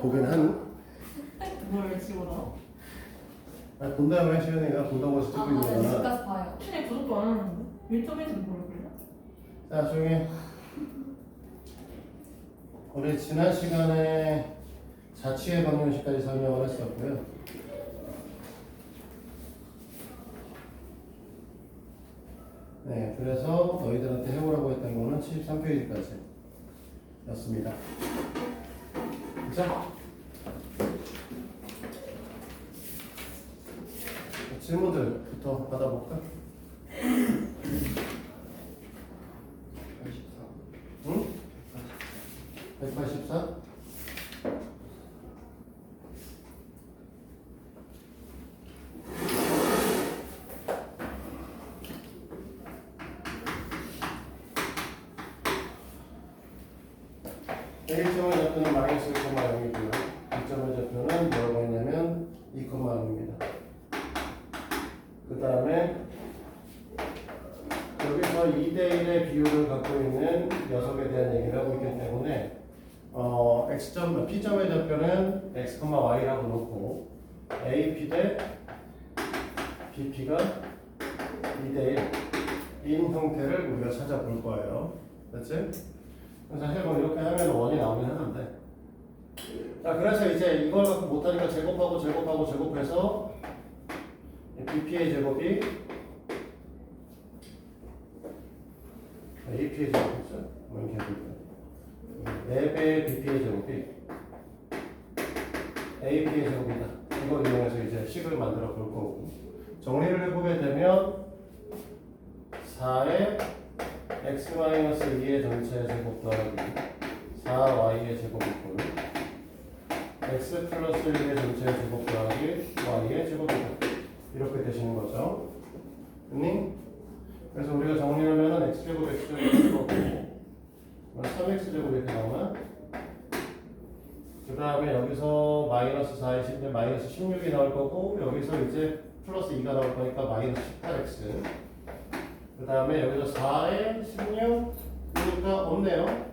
보긴 한. 뭘 집어넣어? 아, 본다고 해 시현이가 본다고 해서 듣고 있는 거야. 집까지 봐요. 신이 부족도 안 하는데 1.1도 모르겠네. 자, 조용히 해. 우리 지난 시간에 자취의 방정식까지 설명을 했었고요. 네, 그래서 너희들한테 해보라고 했던 거는 73페이지까지 였습니다. 자, 질문들부터 받아볼까? 84. 응? 184? A점의 좌표는 마이너스 1,0이고요. B점의 좌표는 뭐라고 했냐면 2,0입니다. 그 다음에 여기서 2대1의 비율을 갖고 있는 녀석에 대한 얘기를 하고 있기 때문에 X점, P점의 좌표는 X, Y라고 놓고 AP 대 BP가 2대1인 형태를 우리가 찾아볼 거예요. 그렇지? 사실 뭐 이렇게 하면 원이 나오긴 하는데, 자, 그래서 이제 이걸 갖고 못하니까 제곱해서 BP의 제곱이 AP의 제곱이죠. 뭐 이렇게 해볼까요? 4배의 BP의 제곱이 AP의 제곱이다. 이걸 이용해서 이제 식을 만들어 볼 거고, 정리를 해보게 되면 4의 x-2의 전체 제곱 더하기 4y의 제곱 이꼴 x 플러스 1의 전체 제곱 더하기 y의 제곱이다. 이렇게 되시는 거죠. 됐니? 그래서 우리가 정리하면은 x제곱 x제곱 3x제곱 이렇게 나오나? 그 다음에 여기서 마이너스 4의 10에 마이너스 16이 나올 거고, 여기서 이제 플러스 2가 나올 거니까 마이너스 18x. 그 다음에 여기서 4에 16, 그러니까 없네요.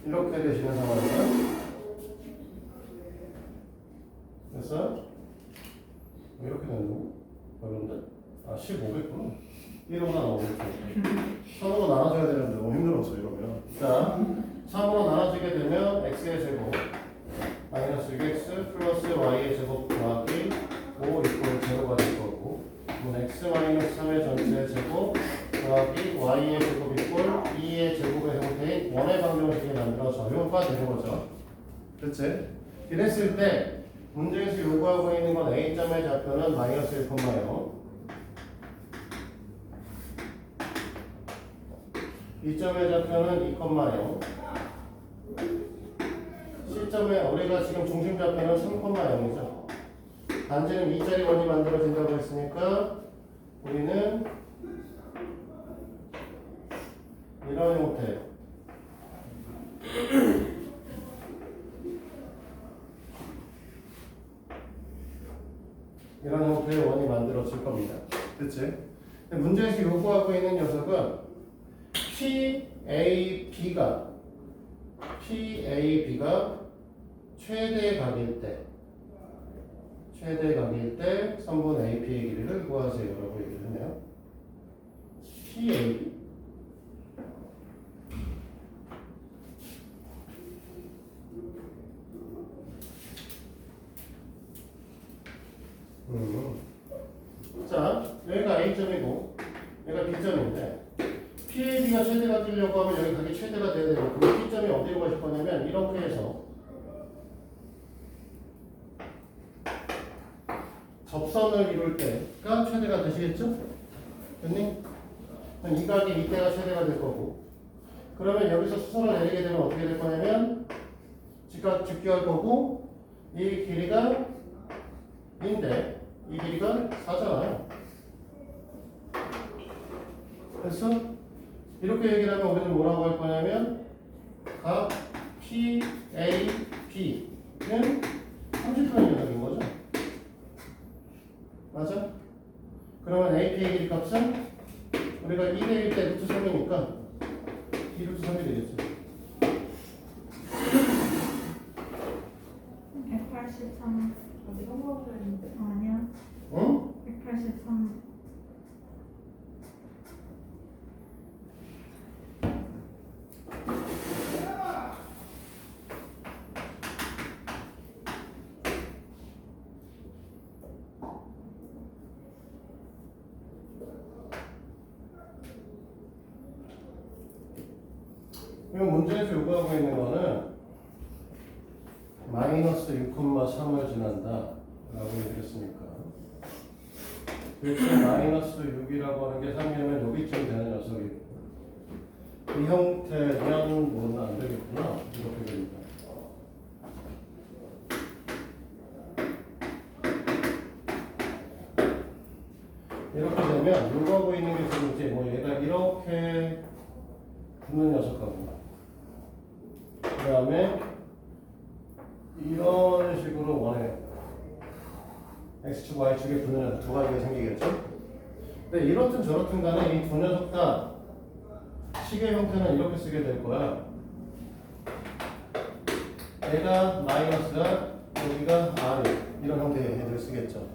이렇게 되시는 상황이에요. 그래서 이렇게 되는 거고, 그런데 15겠구나. 1호나 나오겠죠. 3으로 나눠줘야 되는데 너무 힘들었어 이러면. 자, 3으로 나눠지게 되면 x의 제곱 마이너스 6x 플러스 y의 제곱 더하기 5 이꼴 제로가 될 거고, 그러면 x 마이너스 3의 전체 제곱 더하기 y의 제곱 이꼴 2의 제곱의 형태인 원의 방정식이 만들어져요가 되는 거죠. 그렇지? 이랬을 때 문제에서 요구하고 있는 건 A점의 좌표는 마이너스 1,0, B점의 좌표는 2,0, C점에 우리가 지금 중심 좌표는 3,0이죠. 단지는 2짜리 원이 만들어진다고 했으니까 우리는 이런 형태 이런 형태의 원이 만들어질 겁니다. 그치? 문제에서 요구하고 있는 녀석은 PAB가 최대 각일 때 3분 AP의 길이를 구하세요 라고 얘기를 하네요. PAB 자, 여기가 A점이고 여기가 B점인데 PAB가 최대가 뜨려고 하면 여기 각이 최대가 돼야 되고, 그럼 B점이 어디로 가실 거냐면 이렇게 해서 접선을 이룰 때가 최대가 되시겠죠? 됐니? 이 각이 이때가 최대가 될 거고, 그러면 여기서 수선을 내리게 되면 어떻게 될 거냐면 직각 직교할 거고, 이 길이가 인데 이 길이가 4잖아요. 그래서 이렇게 얘기를 하면 우리는 뭐라고 할 거냐면 각 PAB는 30분의 녀석인 거죠. 맞아? 그러면 AP의 길이 값은 우리가 2대1 때 루트 3이니까 그럼 문제에서 요구하고 있는 거는 마이너스 6,3을 지난다 라고 얘기했으니까 그래서 마이너스 6이라고 하는 게 3이면 여기쯤 되는 녀석이고 이 형태면 뭐는 안 되겠구나 이렇게 됩니다. 이렇게 되면 요구하고 있는 게 지금 이제 뭐 얘가 이렇게 붙는 녀석하고 그 다음에 이런 식으로 원해요. X축, Y축에 붙는 녀석 두 가지가 생기겠죠? 근데 이렇든 저렇든 간에 이 두 녀석 다 시계 형태는 이렇게 쓰게 될 거야. 얘가 마이너스가 여기가 R이 이런 형태의 애들 쓰겠죠.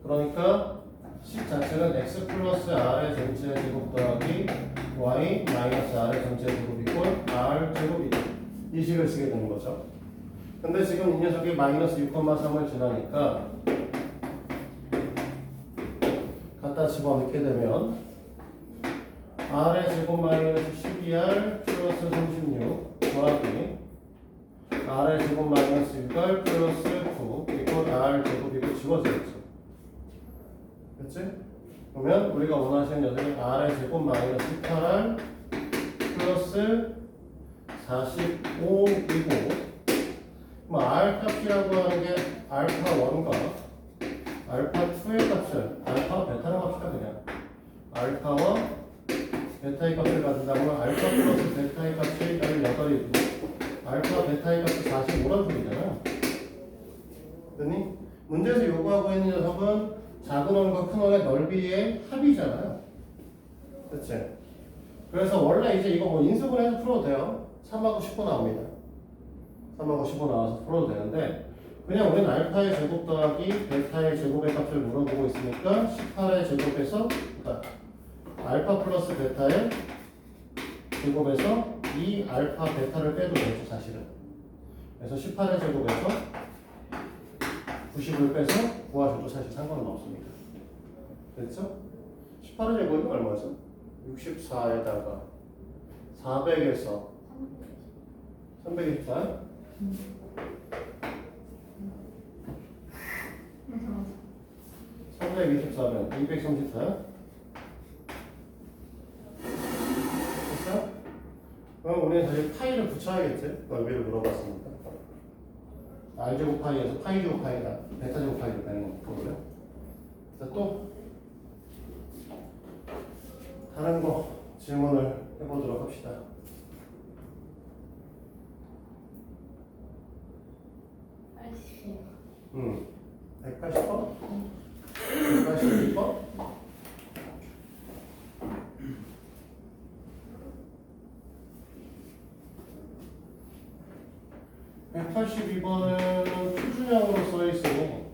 그러니까 식 자체는 X 플러스 R의 전체 제곱 더하기 Y 마이너스 R의 전체 제곱 이꼴 R 제곱이다. 이 식을 쓰게 되는 거죠. 근데 지금 이 녀석이 마이너스 6,3을 지나니까 갖다 집어넣게 되면 R의 제곱 마이너스 12R 플러스 36 더하기 R의 제곱 마이너스 6R 플러스 9 이꼴 R 제곱이고 지워지겠죠. 그치? 그러면 우리가 원하시는 녀석이 R의 제곱 마이너스 8R 플러스 45이고 뭐 R 값이라고 하는 게 알파 1과 알파 2의 값을 알파 베타라고 합시다. 그냥 알파와 베타의 값을 가진다면 알파 플러스 베타의 값이 18이고 알파 베타의 값이 45란 소리잖아. 그러니 문제에서 요구하고 있는 녀석은 작은 원과 큰 원의 넓이의 합이잖아요. 그치? 그래서 원래 이제 이거 뭐 인수분 해서 풀어도 돼요. 3하고 10고 나옵니다. 3하고 15 나와서 풀어도 되는데 그냥 우리는 알파의 제곱 더하기 베타의 제곱의 값을 물어보고 있으니까 18의 제곱에서 그러니까 알파 플러스 베타의 제곱에서 이 알파 베타를 빼도 되죠 사실은. 그래서 18의 제곱에서 90을 빼서 구하셔도 사실 상관은 없습니다. 됐죠? 18의 제곱이 얼마죠? 64에다가 400에서 324 324면 234 됐어? 그럼 우리는 사실 파이를 붙여야겠지? 넓이를 물어봤으니까 R제곱 파이에서 파이제곱 파이다 베타제곱 파이를 빼는 거고요. 자, 또 다른 거 질문을 해보도록 합시다. 180번? 182번? 182번은 표준형으로 써있으니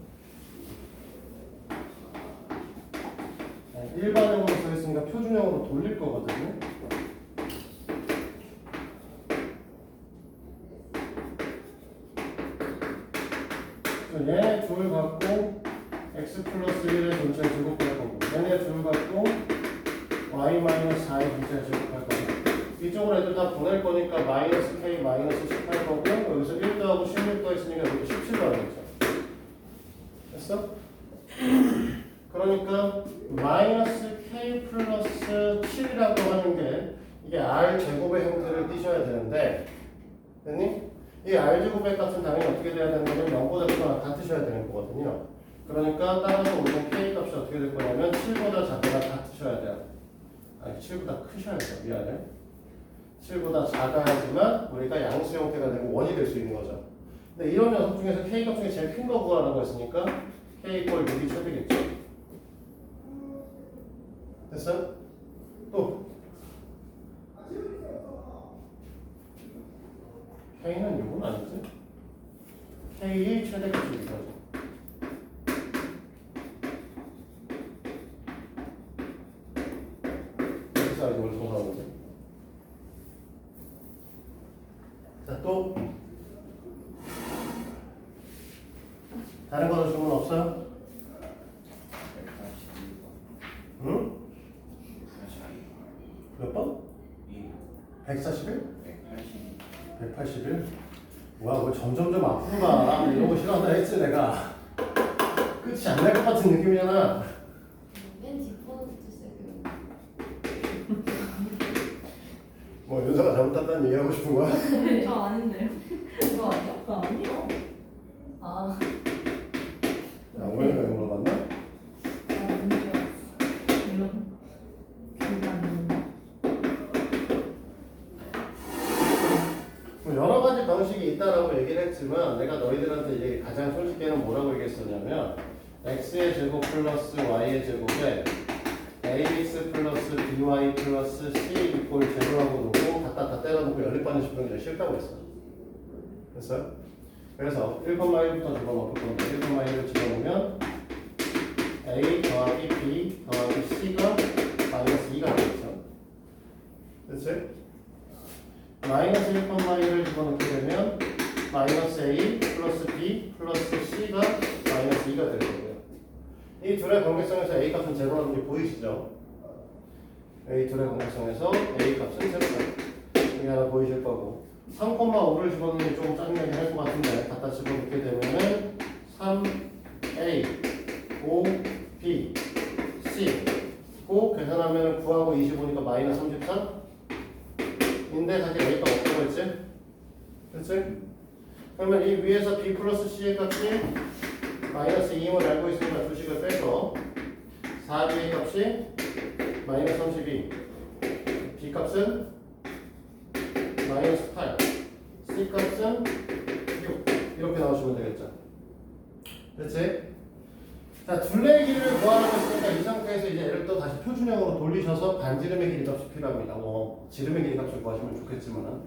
일반형으로 써있으니까 표준형으로 돌릴 거거든요. 얘네 둘 갖고 x 플러스 1의 전체 제곱할 거고 얘네 둘 갖고 y 마이너스 4의 전체 제곱할 거고 이쪽으로 애들 다 보낼 거니까 마이너스 k 마이너스 18 거고 여기서 1 더하고 16 더 있으니까 여기 17 더하겠죠. 됐어? 그러니까 마이너스 k 플러스 7이라고 하는 게 이게 r 제곱의 형태를 띄셔야 되는데 됐니? 이 r제곱의 값은 당연히 어떻게 돼야 되는 거냐면 0보다 크거나 같으셔야 되는 거거든요. 그러니까 따라서 우리는 k 값이 어떻게 될 거냐면 7보다 작거나 같으셔야 돼요. 아니 7보다 크셔야 돼요. 미안해. 7보다 작아야지만 우리가 양수 형태가 되고 원이 될 수 있는 거죠. 근데 이런 녀석 중에서 k 값 중에 제일 큰 거 구하라고 했으니까 k 이퀄 6이 최대겠죠. 됐어? 또 K는 6은 아니지? K의 최대값이 이거죠. 여기서 이걸 통하는 거지. 자, 또 다른 거는 질문 없어요? 응? 몇 번? 141? 181? 뭐야, 뭐 점점점 앞으로 가. 이런 거 싫어한다 했지, 내가. 끝이 안 날 것 같은 느낌이잖아. 맨 뒷번부터 시작해요. 뭐, 윤서가 잘못했다는 얘기하고 싶은 거야? 저 아닌데요. 그거 아니야? 저 아니요. 아, 야, 오해가 물어봤나? 문제 이런. 기억이 안 나는데. 뭐 여러 가지 방식이 있다라고 얘기를 했지만 내가 너희들한테 이제 가장 솔직히는 뭐라고 얘기했었냐면 x의 제곱 플러스 y의 제곱에 ax 플러스 by 플러스 c 이꼴 제로하고 놓고 갖다 다 때려놓고 연립반응식 푸는 게 싫다고 했어. 됐어요? 그래서 1,1부터 집어넣을 건데 1,1을 집어넣으면 a 더하기 b 더하기 c가 마이너스 2가 되겠죠. 됐지? 마이너스 1,1을 집어넣게 되면 마이너스 a 플러스 b 플러스 c가 마이너스 2가 될 거고요. 이 둘의 관계성에서 a 값은 제로라는 게 보이시죠? a 둘의 관계성에서 a 값은 제로다. 이게 하나 보이실 거고 3,5를 집어넣는 게 조금 짜증나게 할 것 같은데 갖다 집어넣게 되면은 3a 5b c 고 계산하면 9하고 25니까 마이너스 33 인데 사실 A가 없다고 했지? 그치? 그러면 이 위에서 B 플러스 C의 값이 마이너스 2임을 알고 있으니까 두 식을 빼서 4B의 값이 마이너스 32 B 값은 마이너스 8 C 값은 6 이렇게 나오시면 되겠죠? 그치? 자, 둘레의 길이를 구하라고 했으니까 이 상태에서 이제 얘를 또 다시 표준형으로 돌리셔서 반지름의 길이 값이 필요합니다. 지름의 길이 값을 구하시면 좋겠지만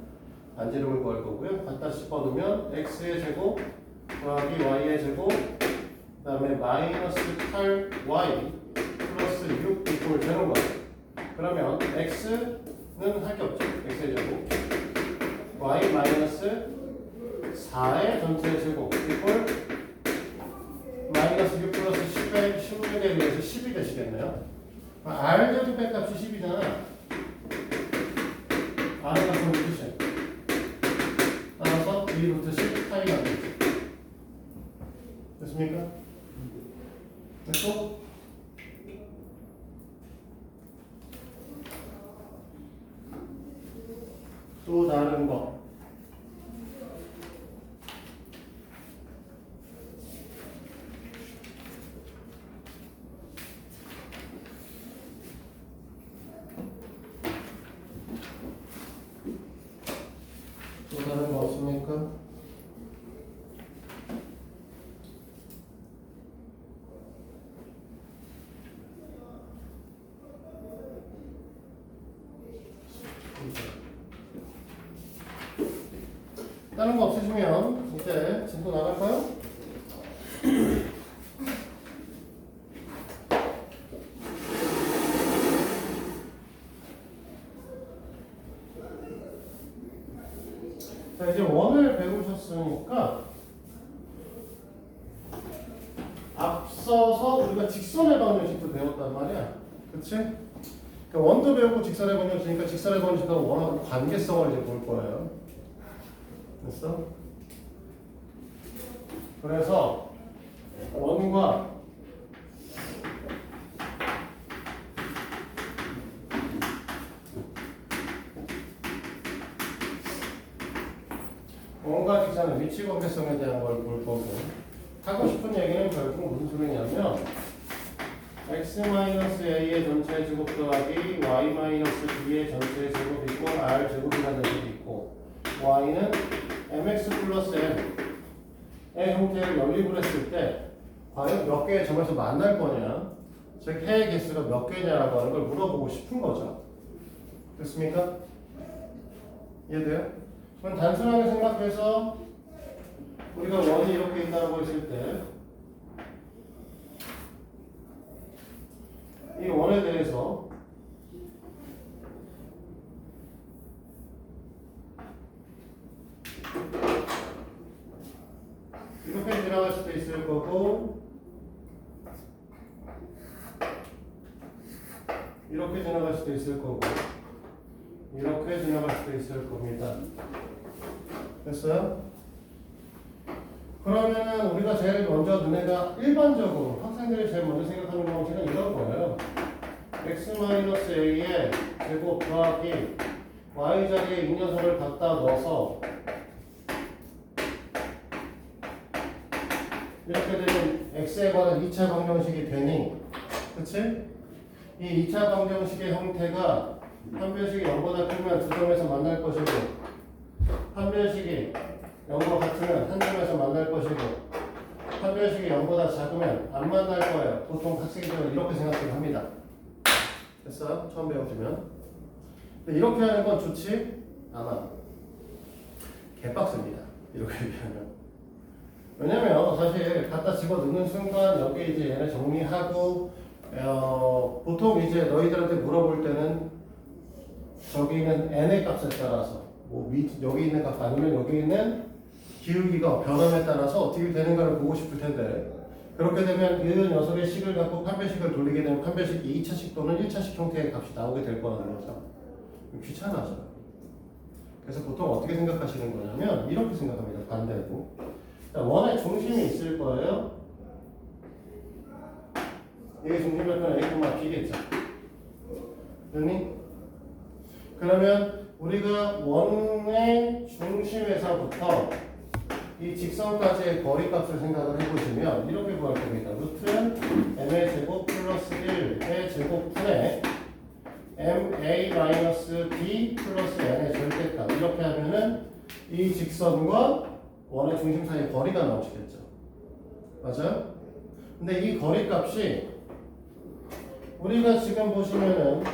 반지름을 구할 거고요. 갖다 씹어두면 x의 제곱 더하기 y의 제곱 그 다음에 마이너스 8y 플러스 6 이꼴 제로가 그러면 x는 할 게 없죠. x의 제곱 y 마이너스 4의 전체 제곱 이꼴 마이너스 6 플러스 10의 16에 비해서 10이 되시겠네요. R 제곱의 값이 10이잖아. R 값은 루트 10. 따라서 2 루트 10 파이가 되죠. 됐습니까? 됐고? 또 다른 거. 또 다른 거 없습니까? 다른 거 없으시면 이제 진도 나갈까요? 자, 이제 원을 배우셨으니까 앞서서 우리가 직선의 방정식도 배웠단 말이야. 그치? 그러니까 원도 배우고 직선의 방정식이니까 직선의 방정식하고 원하고 관계성을 이제 볼 거예요. 됐어? 그래서 원과 원과 직선의 위치 관계성에 대한 걸 볼 거고 하고 싶은 얘기는 결국 무슨 소리냐면 x-a의 전체 제곱 더하기 y-b의 전체 제곱 있고 r 제곱이라는 적이 있고 y는 mx 플러스 n의 형태를 연립을 했을 때 과연 몇 개의 점에서 만날 거냐 즉 해의 개수가 몇 개냐라고 하는 걸 물어보고 싶은 거죠. 됐습니까? 이해돼요? 그럼 단순하게 생각해서 우리가 원이 이렇게 있다고 했을 때 이 원에 대해서 이렇게 지나갈 수도 있을 거고 이렇게 지나갈 수도 있을 거고 이렇게 지나갈 수도 있을 겁니다. 됐어요? 그러면은 우리가 제일 먼저 너네가 일반적으로 학생들이 제일 먼저 생각하는 방식은 이런 거예요. x-a의 제곱 더하기 y 자리에 이 녀석을 갖다 넣어서 이렇게 되면 x에 관한 2차 방정식이 되니, 그치? 이 2차 방정식의 형태가 한 변식이 0보다 크면 두 점에서 만날 것이고, 한 변식이 0과 같으면 한 점에서 만날 것이고, 한 변식이 0보다 작으면 안 만날 거예요. 보통 학생들은 이렇게 생각을 합니다. 됐어요? 처음 배우시면. 근데 이렇게 하는 건 좋지 않아. 개빡습니다. 이렇게 얘기하면. 왜냐면 사실 갖다 집어 넣는 순간 여기 이제 얘네 정리하고 보통 이제 너희들한테 물어볼 때는 저기 있는 n의 값에 따라서 뭐 여기 있는 값 아니면 여기 있는 기울기가 변함에 따라서 어떻게 되는가를 보고 싶을 텐데, 그렇게 되면 이 녀석의 식을 갖고 판별식을 돌리게 되면 판별식이 2차식 또는 1차식 형태의 값이 나오게 될 거라는 거죠. 귀찮아져. 그래서 보통 어떻게 생각하시는 거냐면 이렇게 생각합니다. 반대로. 자, 원의 중심이 있을 거예요. 이게 중심이면 A, B겠죠. 됐니? 그러면 우리가 원의 중심에서부터 이 직선까지의 거리값을 생각을 해보시면 이렇게 구할 겁니다. 루트 m의 제곱 플러스 1의 제곱분의 ma-b 플러스 n의 절대값. 이렇게 하면은 이 직선과 원의 중심 사이의 거리가 나오시겠죠. 맞아요? 근데 이 거리값이 우리가 지금 보시면은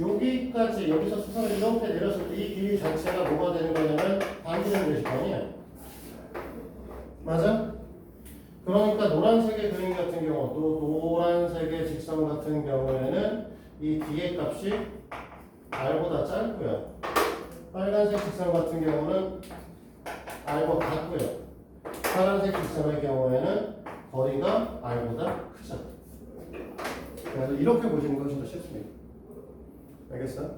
여기까지, 여기서 수선을 이렇게 내렸을 때 이 길이 자체가 뭐가 되는 거냐면 반지름 되시거든요. 맞아? 그러니까 노란색의 그림 같은 경우, 또 노란색의 직선 같은 경우에는 이 뒤의 값이 r보다 짧고요. 빨간색 직선 같은 경우는 r보다 같고요. 파란색 직선의 경우에는 거리가 r보다 크죠. 그래서 이렇게 보시는 것이 훨씬 더 쉽습니다. 알겠어요?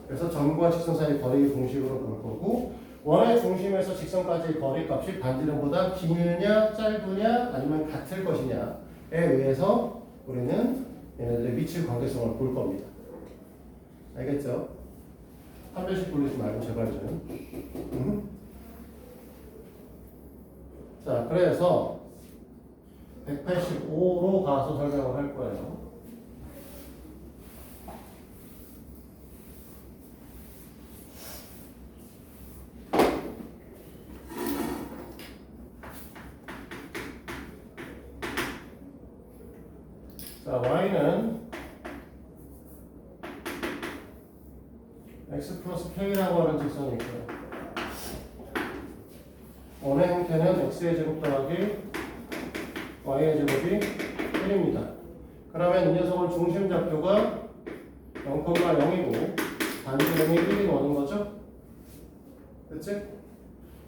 그래서 점과 직선 사이 거리 공식으로 볼 거고, 원의 중심에서 직선까지의 거리값이 반지름보다 기느냐 짧으냐 아니면 같을 것이냐에 의해서 우리는 얘네들의 미칠 관계성을 볼 겁니다. 알겠죠? 한 변씩 돌리지 말고 제발 좀. 자, 그래서 185로 가서 설명을 할 거예요. 자, y는 x 플러스 k라고 하는 직선이 있고요. 원의 형태는 x의 제곱 더하기 y의 제곱이 1입니다. 그러면 이 녀석은 중심 좌표가 0,0이고 반지름이 1이 오는 거죠? 그치?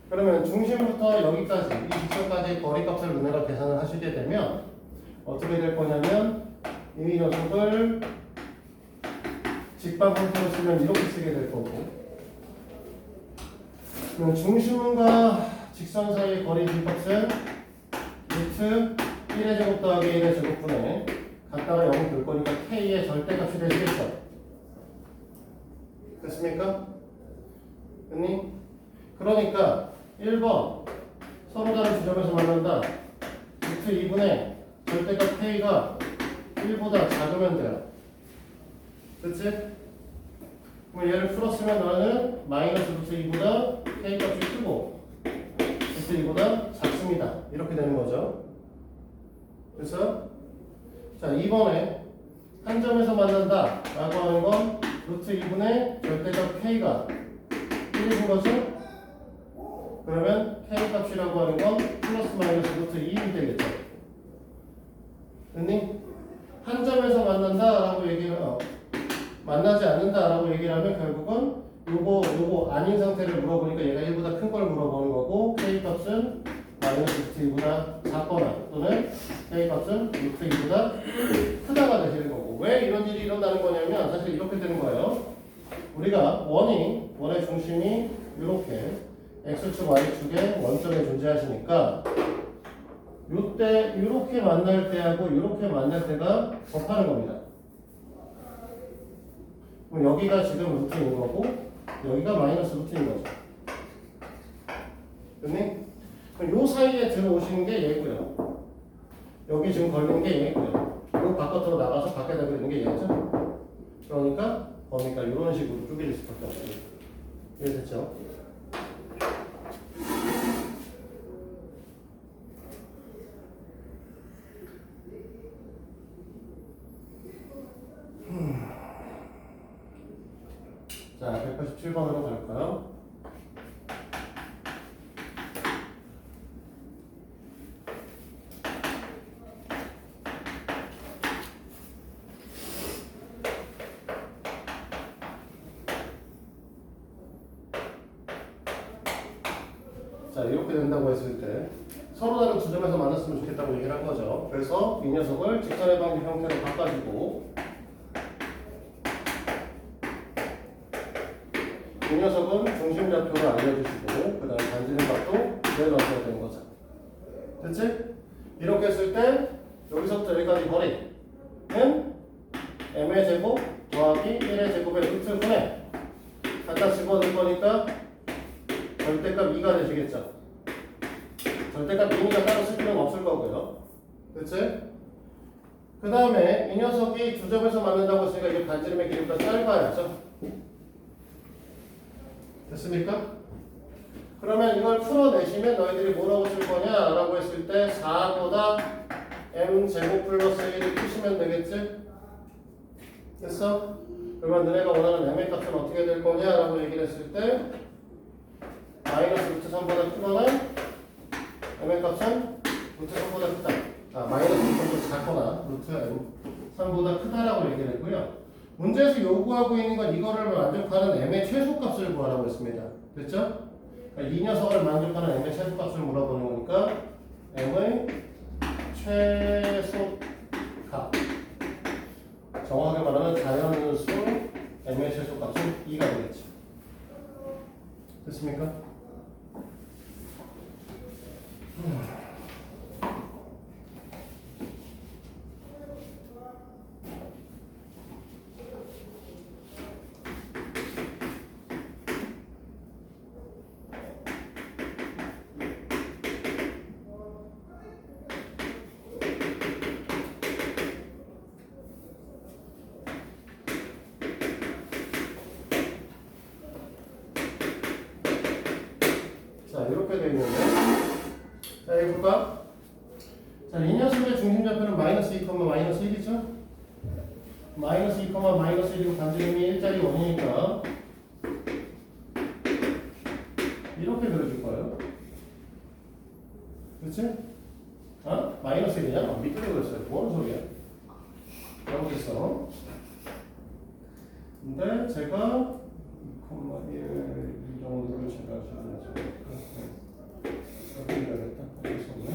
그러면 중심부터 여기까지, 이 직선까지의 거리값을 너네가 계산을 하시게 되면 어떻게 될 거냐면 이 녀석을 직방 형태로 쓰면 이렇게 쓰게 될 거고, 그럼 중심과 직선 사이의 거리 값은 루트 1의 제곱 더하기 1의 제곱분에 갖다가 0을 둘 거니까 k의 절대값이 되시겠죠? 됐습니까? 됐니? 그러니까 1번 서로 다른 지점에서 만난다. 루트 2분의 절대값 k가 1보다 작으면 돼요. 그치? 그럼 얘를 풀었으면 너는 마이너스 루트 2보다 k 값이 크고 루트 2보다 작습니다. 이렇게 되는 거죠. 그래서 자, 2번에 한 점에서 만난다 라고 하는 건 루트 2분의 절대값 k가 1인 거죠? 그러면 k 값이라고 하는 건 플러스 마이너스 루트 2이 되겠죠. 됐니? 한 점에서 만난다라고 얘기를 만나지 않는다라고 얘기를 하면 결국은 요거 아닌 상태를 물어보니까 얘가 1보다 큰 걸 물어보는 거고, k 값은 마이너스 루트 2보다 작거나 또는 k 값은 루트 2보다 크다가 되시는 거고. 왜 이런 일이 일어나는 거냐면 사실 이렇게 되는 거예요. 우리가 원의 중심이 이렇게 x축, y축에 원점에 존재하시니까 요때 이렇게 만날 때하고 이렇게 만날 때가 곱하는 겁니다. 그럼 여기가 지금 루트인 거고 여기가 마이너스 루트인 거죠. 됐니? 그럼 요 사이에 들어오시는 게 얘고요. 여기 지금 걸리는 게 얘고요. 요 바깥으로 나가서 밖에다 그리는 게 얘죠. 그러니까 범위가 이런 식으로 쪼개질 수밖에 없어요. 이해됐죠? 자, 187번으로 갈까요? 자, 이렇게 된다고 했을 때 서로 다른 두 점에서 만났으면 좋겠다고 얘기를 한 거죠. 그래서 이 녀석을 직선의 방지 형태로 바꿔주고 이 녀석은 중심 좌표를 알려주시고 그 다음에 반지름 각도 내려놔줘야 되는 거죠. 됐지? 이렇게 했을 때 여기서부터 여기까지 거리는 m의 제곱 더하기 1의 제곱의 루트 분의 갖다 집어넣을 거니까 절대값 2가 되시겠죠? 절대값 2니까 따로 쓸 필요는 없을 거고요. 그치? 그 다음에 이 녀석이 두 점에서 만난다고 했으니까 이게 반지름의 길이가 짧아야죠. 됐습니까? 그러면 이걸 풀어내시면 너희들이 뭐라고 쓸 거냐 라고 했을 때 4보다 m제곱 플러스 1을 푸시면 되겠지? 됐어? 그러면 너네가 원하는 m의 값은 어떻게 될 거냐 라고 얘기를 했을 때 마이너스 루트 3보다 크거나 m의 값은 루트 3보다 크다. 마이너스 루트 3보다 작거나 루트 m 3보다 크다라고 얘기를 했고요. 문제에서 요구하고 있는 건 이거를 만족하는 m의 최소값을 구하라고 했습니다. 됐죠? 그러니까 이 녀석을 만족하는 m의 최소값을 물어보는 거니까 m의 최소값 정확하게 말하면 자연수 m의 최소값은 2가 되겠죠. 됐습니까? 자, 이렇게 되어 있는데 자, 여기 볼까? 자, 이 녀석의 중심 좌표는 마이너스 2, 마이너스 1이죠? 마이너스 2, 마이너스 1이고 반지름이 1짜리 원이니까 이렇게 그려줄 거예요. 그렇지? 마이너스 1이냐? 밑으로 그렸어요. 뭐하는 소리야? 잘못했어. 근데 제가 2,1 이 정도를 제가 이렇게 해야겠다. 어쩔 수 없네.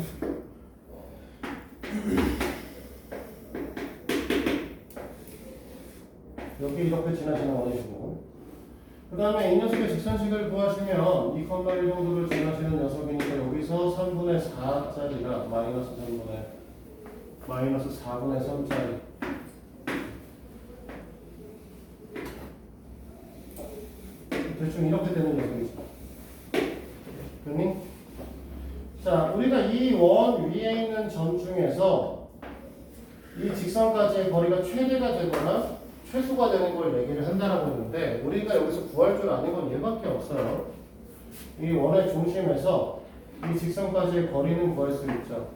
여기 이렇게 지나지는 원이시고 그 다음에 이 녀석의 직선식을 구하시면 2,1 정도를 지나시는 녀석이니까 여기서 3분의 4짜리가 마이너스 4분의 3짜리 대충 이렇게 되는 녀석이죠. 됐니? 자, 우리가 이 원 위에 있는 점 중에서 이 직선까지의 거리가 최대가 되거나 최소가 되는 걸 얘기를 한다라고 했는데 우리가 여기서 구할 줄 아는 건 얘밖에 없어요. 이 원의 중심에서 이 직선까지의 거리는 구할 수 있죠.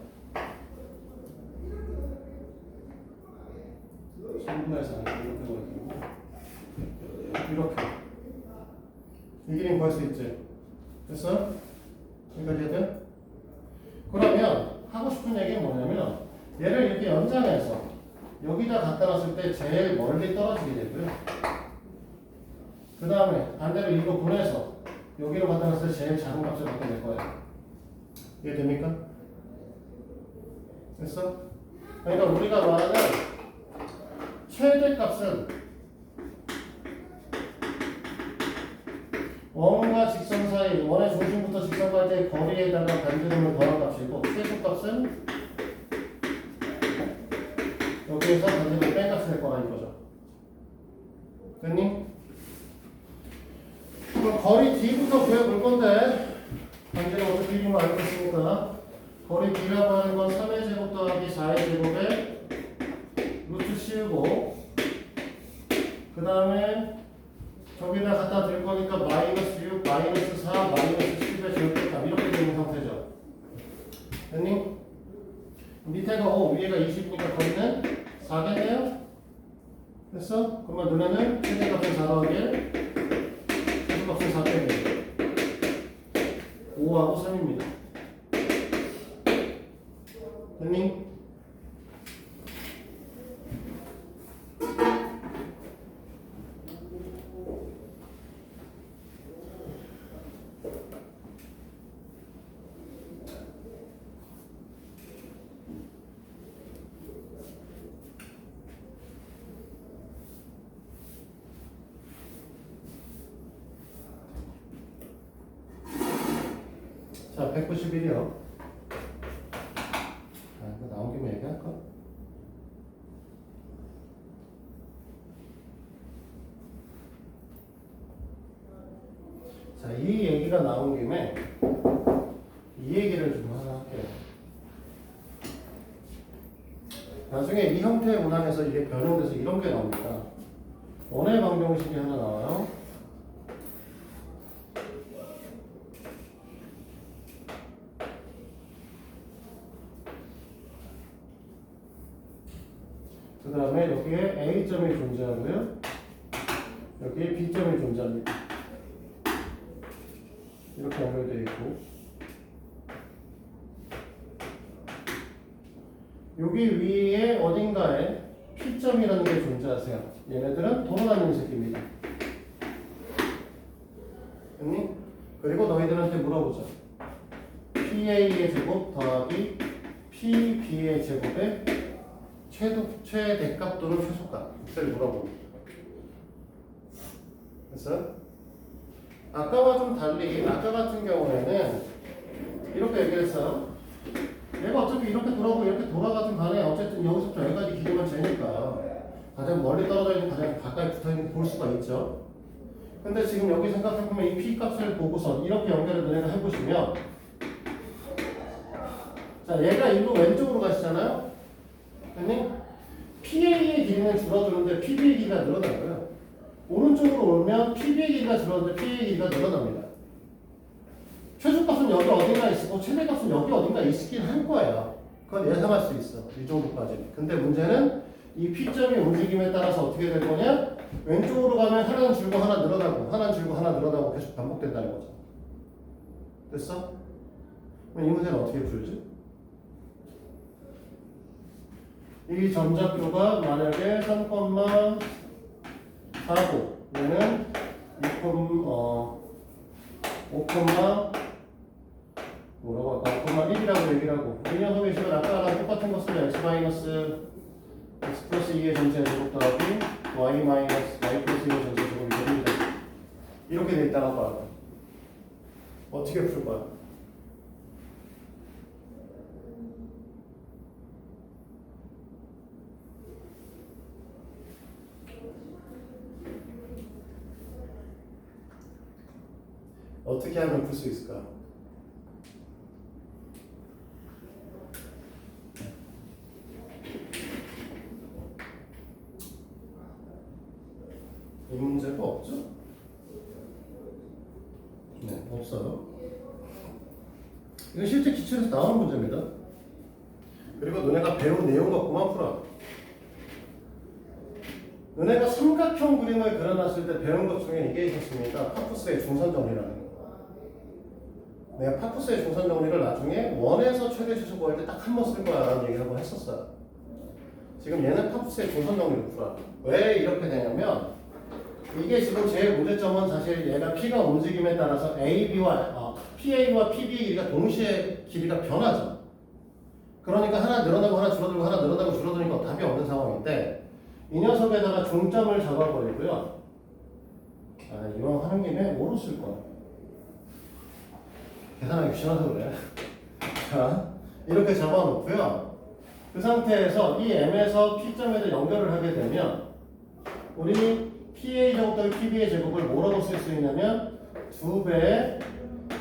3분의 4 이렇게 이 길이는 구할 수 있지. 됐어? 여기까지 해야 돼? 그러면 하고 싶은 얘기는 뭐냐면 얘를 이렇게 연장해서 여기다 갖다 놨을 때 제일 멀리 떨어지게 되고요. 그 다음에 반대로 이거 보내서 여기로 갖다 놨을 때 제일 작은 값을 갖게 될 거예요. 이해됩니까? 됐어? 그러니까 우리가 말하는 최대값은 원과 직선 사이, 원의 중심부터 직선까지의 거리에다가 반지름을 더한 값이고 최소값은 여기에서 반지름을 뺀 값이 될 거라 이거죠. 됐니? 그럼 거리 D부터 구해볼 건데 반지름 어떻게 이기면 알고 있으니까 거리 D라고 하는 건 3의 제곱 더하기 4의 제곱에 루트 씌우고 그 다음에 저기다 갖다 들 거니까 마이너스 6, 마이너스 4, 마이너스 10의 제곱값 이렇게 되는 상태죠. 됐니? 밑에가 5, 위에가 20이니까 거리는 4겠네요? 됐어? 그러면 너네는 최대값은 4 더하기 최소값은 4 빼기 5하고 3입니다. 됐니? 자, 191이요. 이거 나온 김에 얘기할까? 자, 이 얘기가 나온 김에 이 얘기를 좀 하나 할게요. 나중에 이 형태의 문항에서 이게 변형돼서 이런 게 나옵니다. 원의 방정식이 하나 나와요. 그 다음에 여기에 A점이 존재하고요. 여기에 B점이 존재합니다. 이렇게 연결되어 있고 여기 위에 어딘가에 P점이라는 게 존재하세요. 얘네들은 돌아다니는 새끼입니다. 됐니? 그리고 너희들한테 물어보자. PA의 제곱 더하기 PB의 제곱의 최대값 또는 최소값 를 물어봅니다. 됐어요? 아까와 좀 달리 아까 같은 경우에는 이렇게 얘기했어요. 얘가 어차피 이렇게 돌아오고 이렇게 돌아가든 간에 어쨌든 여기서부터 여기까지 길이가 재니까 가장 멀리 떨어져 있는 가장 가까이 붙어 있는 볼 수가 있죠. 근데 지금 여기 생각해보면 이 P 값을 보고서 이렇게 연결을 너네가 해보시면 자 얘가 일로 왼쪽으로 가시잖아요. 됐니? PA의 길이는 줄어드는데 PB의 길이가 늘어나고요. 오른쪽으로 오면 PB의 길이가 줄어드는데 PA의 길이가 늘어납니다. 최소값은 여기 어딘가 있고 최대값은 여기 어딘가 있긴 할 거예요. 그건 예상할 수 있어. 이 정도까지. 근데 문제는 이 P점이 움직임에 따라서 어떻게 될 거냐? 왼쪽으로 가면 하나는 줄고 하나 늘어나고 하나는 줄고 하나 늘어나고 계속 반복된다는 거죠. 됐어? 그럼 이 문제는 어떻게 풀지? 이 점잡표가 만약에 3,4고 얘는 5, 뭐라고 할까? 5,1이라고 얘기를 하고 이 녀석의 식은 아까랑 똑같은 것을 x 플러스 2의 전체 제곱 더하기 y 플러스 2의 전체 제곱이 됩니다. 이렇게 돼 있다고 봐요. 어떻게 풀 거야? 어떻게 하면 풀 수 있을까? 이 문제가 없죠? 네, 없어요. 이건 실제 기출에서 나오는 문제입니다. 그리고 너네가 배운 내용 갖고만 풀어. 너네가 삼각형 그림을 그려놨을 때 배운 것 중에 이게 있었습니다. 파푸스의 중선 정리라는 거. 내가 파푸스의 중선 정리를 나중에 원에서 최대 지수 구할 때 딱 한 번 쓸 거야 라는 얘기를 한번 했었어요. 지금 얘는 파푸스의 중선 정리를 풀어. 왜 이렇게 되냐면 이게 지금 제일 문제점은 사실 얘가 P가 움직임에 따라서 PA와 PB의 길이가 동시에 길이가 변하죠. 그러니까 하나 늘어나고 하나 줄어들고 하나 늘어나고 줄어드니까 답이 없는 상황인데 이 녀석에다가 중점을 잡아버리고요. 이왕 하는 김에 뭐로 쓸 거야? 계산하기 귀찮아서 그래. 자, 이렇게 잡아놓고요. 그 상태에서 이 m에서 p점에다 연결을 하게 되면 우리 PA 제곱 더하기 PB의 제곱을 뭐라고 쓸 수 있냐면 2배의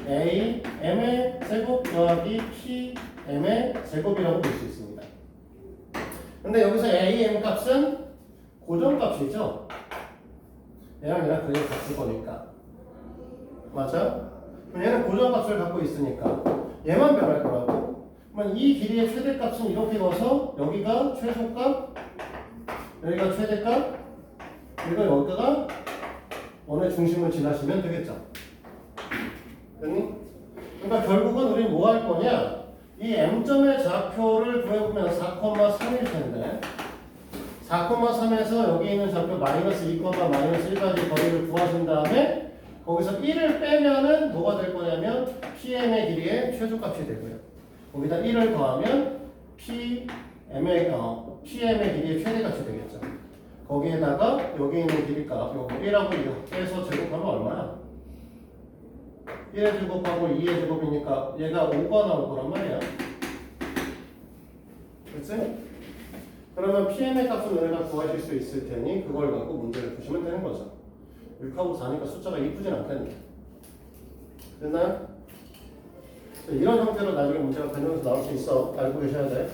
A, M의 제곱 더하기 P, M의 제곱이라고 볼 수 있습니다. 근데 여기서 A, M 값은 고정값이죠? 얘랑 그냥 같을 거니까. 맞아? 그럼 얘는 고정값을 갖고 있으니까 얘만 변할 거라고. 그러면 이 길이의 최대값은 이렇게 넣어서 여기가 최소값, 여기가 최대값, 그리고 여기가 원의 중심을 지나시면 되겠죠. 됐니? 그러니까 결국은 우리 뭐 할 거냐? 이 m점의 좌표를 구해보면 4,3일 텐데 4,3에서 여기 있는 좌표 마이너스 2, 마이너스 1까지 거리를 구하신 다음에 거기서 1을 빼면은 뭐가 될 거냐면 PM의 길이의 최소값이 되고요. 거기다 1을 더하면 PM의 길이의 최대값이 되겠죠. 거기에다가 여기 있는 길이값 요거 1하고 2 해서 제곱하면 얼마야? 1의 제곱하고 2의 제곱이니까 얘가 5가 나올 거란 말이야. 그치? 그러면 PM의 값은 너네가 구하실 수 있을 테니 그걸 갖고 문제를 푸시면 되는 거죠. 6하고 4니까 숫자가 이쁘진 않겠네. 됐나요? 이런 형태로 나중에 문제가 변형해서 나올 수 있어. 알고 계셔야 돼.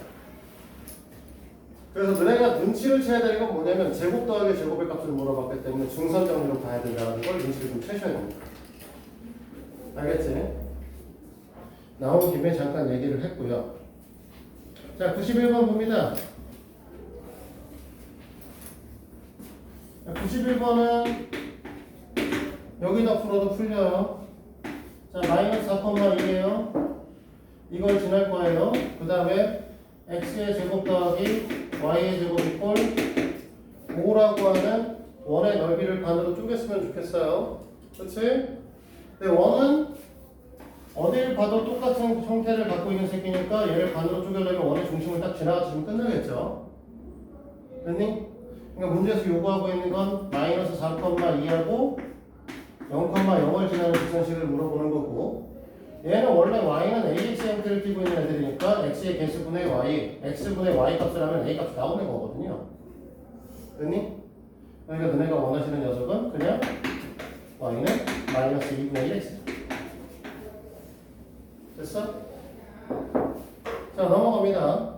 그래서 너네가 눈치를 채야 되는 건 뭐냐면 제곱 더하기 제곱의 값을 물어봤기 때문에 중선 정리로 봐야 된다는 걸 눈치를 좀 채셔야 됩니다. 알겠지? 나온 김에 잠깐 얘기를 했고요. 자, 91번 봅니다. 91번은 여기다 풀어도 풀려요. 자, 마이너스 4,2예요. 이걸 지날 거예요. 그 다음에 x의 제곱 더하기 y의 제곱 이꼴 5라고 하는 원의 넓이를 반으로 쪼갰으면 좋겠어요. 그치? 근데 원은 어딜 봐도 똑같은 형태를 갖고 있는 새끼니까 얘를 반으로 쪼개려면 원의 중심을 딱 지나가시면 끝나겠죠? 됐니? 그러니까 문제에서 요구하고 있는 건 마이너스 4,2하고 0,0을 지나는 직선식을 물어보는 거고 얘는 원래 y는 ax 형태를 띠고 있는 애들이니까 x의 개수분의 y, x분의 y 값을 하면 a 값이 나오는 거거든요. 됐니? 그러니까 너네가 원하시는 녀석은 그냥 y는 마이너스 2분의 1x. 됐어? 자, 넘어갑니다.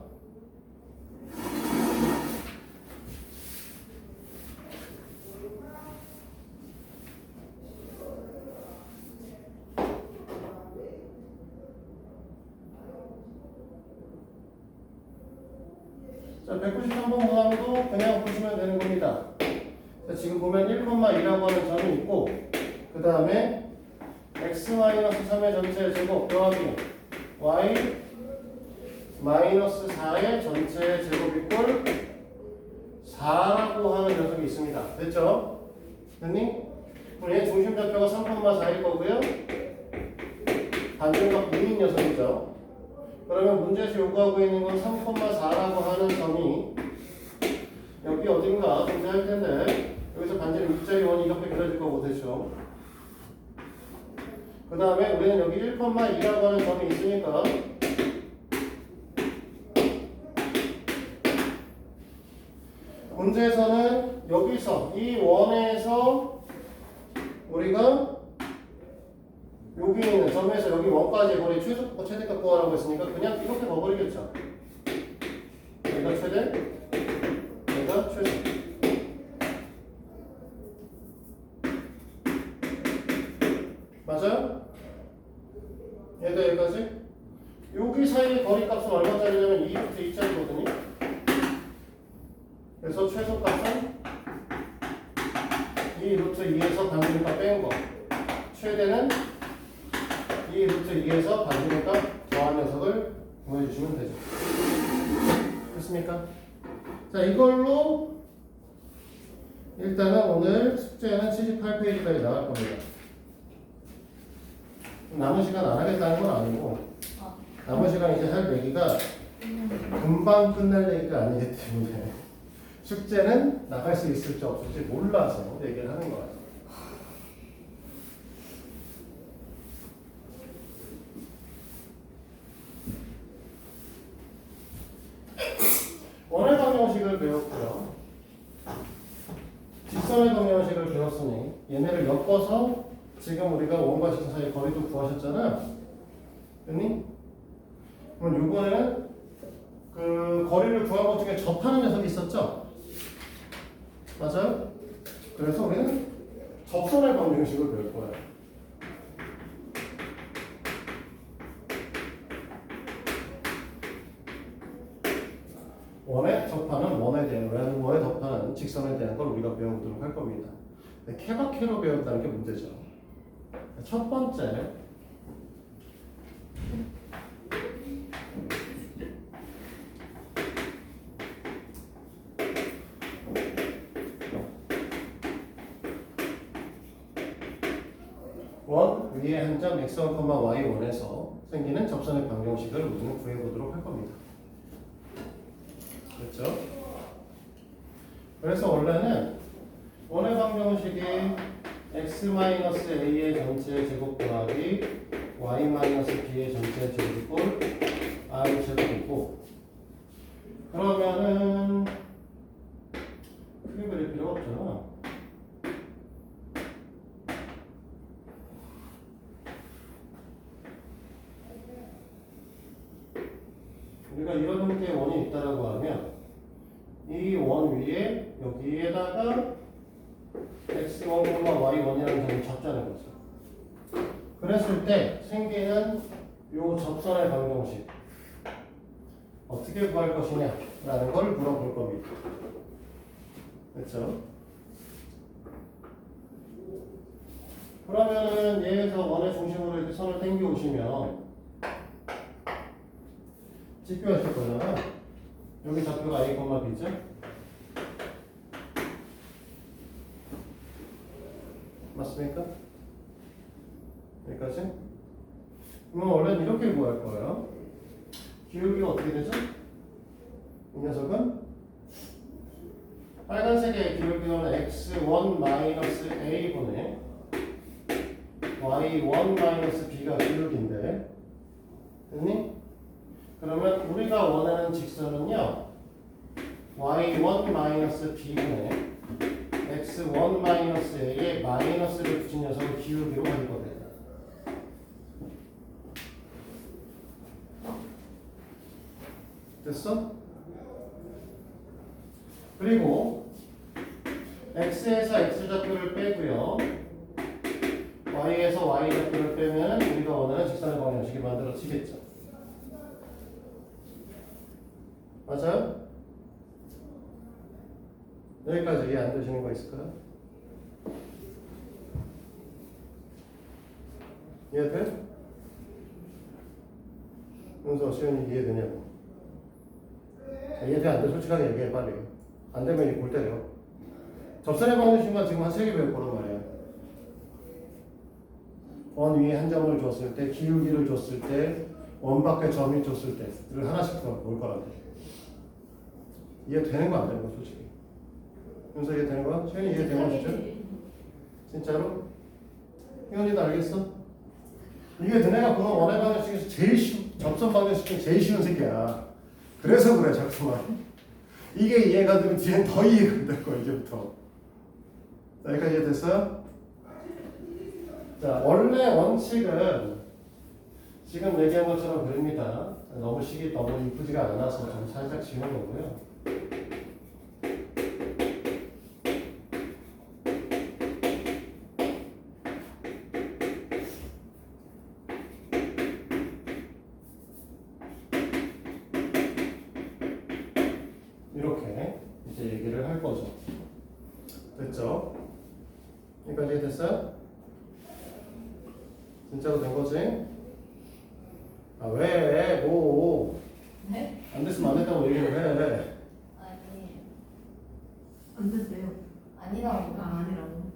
자, 193번 문항도 그냥 보시면 되는 겁니다. 자, 지금 보면 1,2라고 하는 점이 있고 그 다음에 x-3의 전체 제곱 더하기 y 마이너스 4의 전체 제곱 이꼴 4라고 하는 녀석이 있습니다. 됐죠? 됐니? 그럼 얘 중심 좌표가 3,4일 거고요. 반증각 무인 녀석이죠. 그러면 문제에서 요구하고 있는 건 3,4라고 하는 점이 여기 어딘가 존재할 텐데 여기서 반지름 6자리 원이 이렇게 그려질 거고 되죠. 그 다음에 우리는 여기 1,2라고 하는 점이 있으니까 문제에서는 여기서 이 원에서 우리가 여기 있는 점에서 여기 원까지 거리 최소값과 최대값 구하라고 했으니까 그냥 이렇게 넣어버리겠죠. 얘가 최대, 얘가 최소. 맞아요? 얘도 여기까지. 여기 사이의 거리 값은 얼마짜리냐면 2부터 2짜리거든요. 그래서 최소값은 2 루트 2에서 반지름값 뺀 거. 최대는 2 루트 2에서 반지름값 더한 녀석을 구해주시면 되죠. 됐습니까? 자, 이걸로 일단은 오늘 숙제는 78페이지까지 나갈 겁니다. 남은 시간 안 하겠다는 건 아니고 남은 시간 이제 할 얘기가 금방 끝날 얘기가 아니기 때문에 숙제는 나갈 수 있을지 없을지 몰라서 얘기를 하는 거예요. 엮어서 지금 우리가 원과 직선 사이 거리도 구하셨잖아. 됐니? 그럼 이번에는 그 거리를 구한 것 중에 접하는 녀석이 있었죠? 맞아요? 그래서 우리는 접선의 방정식을 배울 거야. 원에 접하는 원에 대한 원에 접하는 직선에 대한 걸 우리가 배워보도록 할 겁니다. 케바케로 배웠다는 게 문제죠. 첫 번째 원 위에 한 점 x1, y1에서 생기는 접선의 방정식을 우리는 구해보도록 할 겁니다. 그렇죠? 그래서 원래는 원의 방정식이 x-a의 전체 제곱 더하기 y-b의 전체 제곱 꼴 r 제곱이고, 그러면은 크게 그릴 필요가 없잖아. 우리가 이런 형태의 원이 있다라고 하면 이 원 위에 여기에다가 x1, y1이라는 점을 잡자는 거죠. 그랬을 때 생기는 요 접선의 방정식 어떻게 구할 것이냐라는 걸 물어볼 겁니다. 그렇죠? 그러면은 얘에서 원의 중심으로 이렇게 선을 당겨 오시면 직교하실 거잖아. 여기 좌표가 a, b죠? 맞습니까? 여기까지? 그러면 원래는 이렇게 구할 거예요. 기울기가 어떻게 되죠? 이 녀석은 빨간색의 기울기는 x1-a분의 y1-b가 기울기인데, 됐니? 그러면 우리가 원하는 직선은요, y1-b분의 x1-a에 마이너스를 붙인 녀석을 기울기로 가질 겁니다. 됐어? 그리고 x에서 x좌표를 빼고요, y에서 y좌표를 빼면 우리가 원하는 직선의 방정식이 만들어지겠죠. 맞아요? 여기까지 이해 안 되시는 거 있을까요? 이해돼? 윤서, 시연이 이해되냐고. 이해돼 안 돼? 솔직하게 얘기해 빨리. 안 되면 이 골 때려. 접선의 방정식만 지금 한 3개 배울 거란 말이야. 원 위에 한 점을 줬을 때, 기울기를 줬을 때, 원 밖에 점이 줬을 때를 하나씩 더 볼 거란 말이야. 이해되는 거 안 되는 거 솔직히. 윤서 이해되는 거야? 시연이 이해되는 거 진짜? 진짜로? 희원이도 알겠어? 이게 너네가 보는 원의 방정식에서 제일 접선 방정식 중에 제일 쉬운 새끼야. 그래서 그래 자꾸만. 이게 이해가 되면 뒤엔 더 이해가 안 될 거야 이제부터. 자, 여기까지 이해됐어요? 자, 원래 원칙은 지금 얘기한 것처럼 그립니다. 너무 식이 너무 이쁘지가 않아서 좀 살짝 지운 거고요. 이렇게 이제 얘기를 할 거죠. 됐죠? 여기까지 됐어요? 진짜로 된 거지? 아, 왜? 뭐? 네? 안 됐으면 안 됐다고 얘기를 해. 아니, 안 됐대요. 아니라고. 아니라고.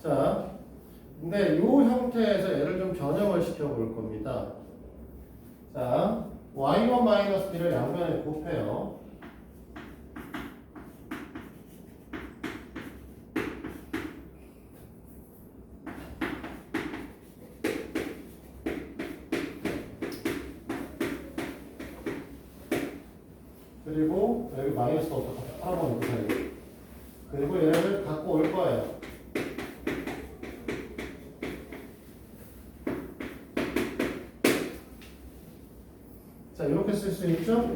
자, 근데 이 형태에서 얘를 좀 변형을 시켜볼 겁니다. 자, y1 b를 양변에 곱해요. 그리고 여기 마이너스 어떻게 팔아보는 그 사이. 그리고 얘를 갖고 올 거예요. 자, 이렇게 쓸 수 있죠?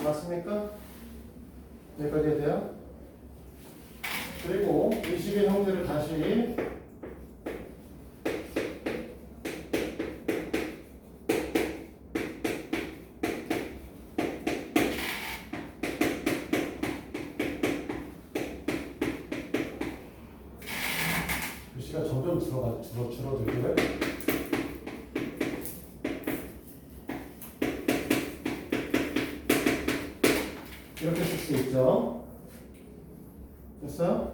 맞습니까? 여기까지 해야 돼요? 그리고 이 식의 형태를 다시 글씨가 점점 줄어들고요. 이렇게 쓸 수 있죠. 됐어?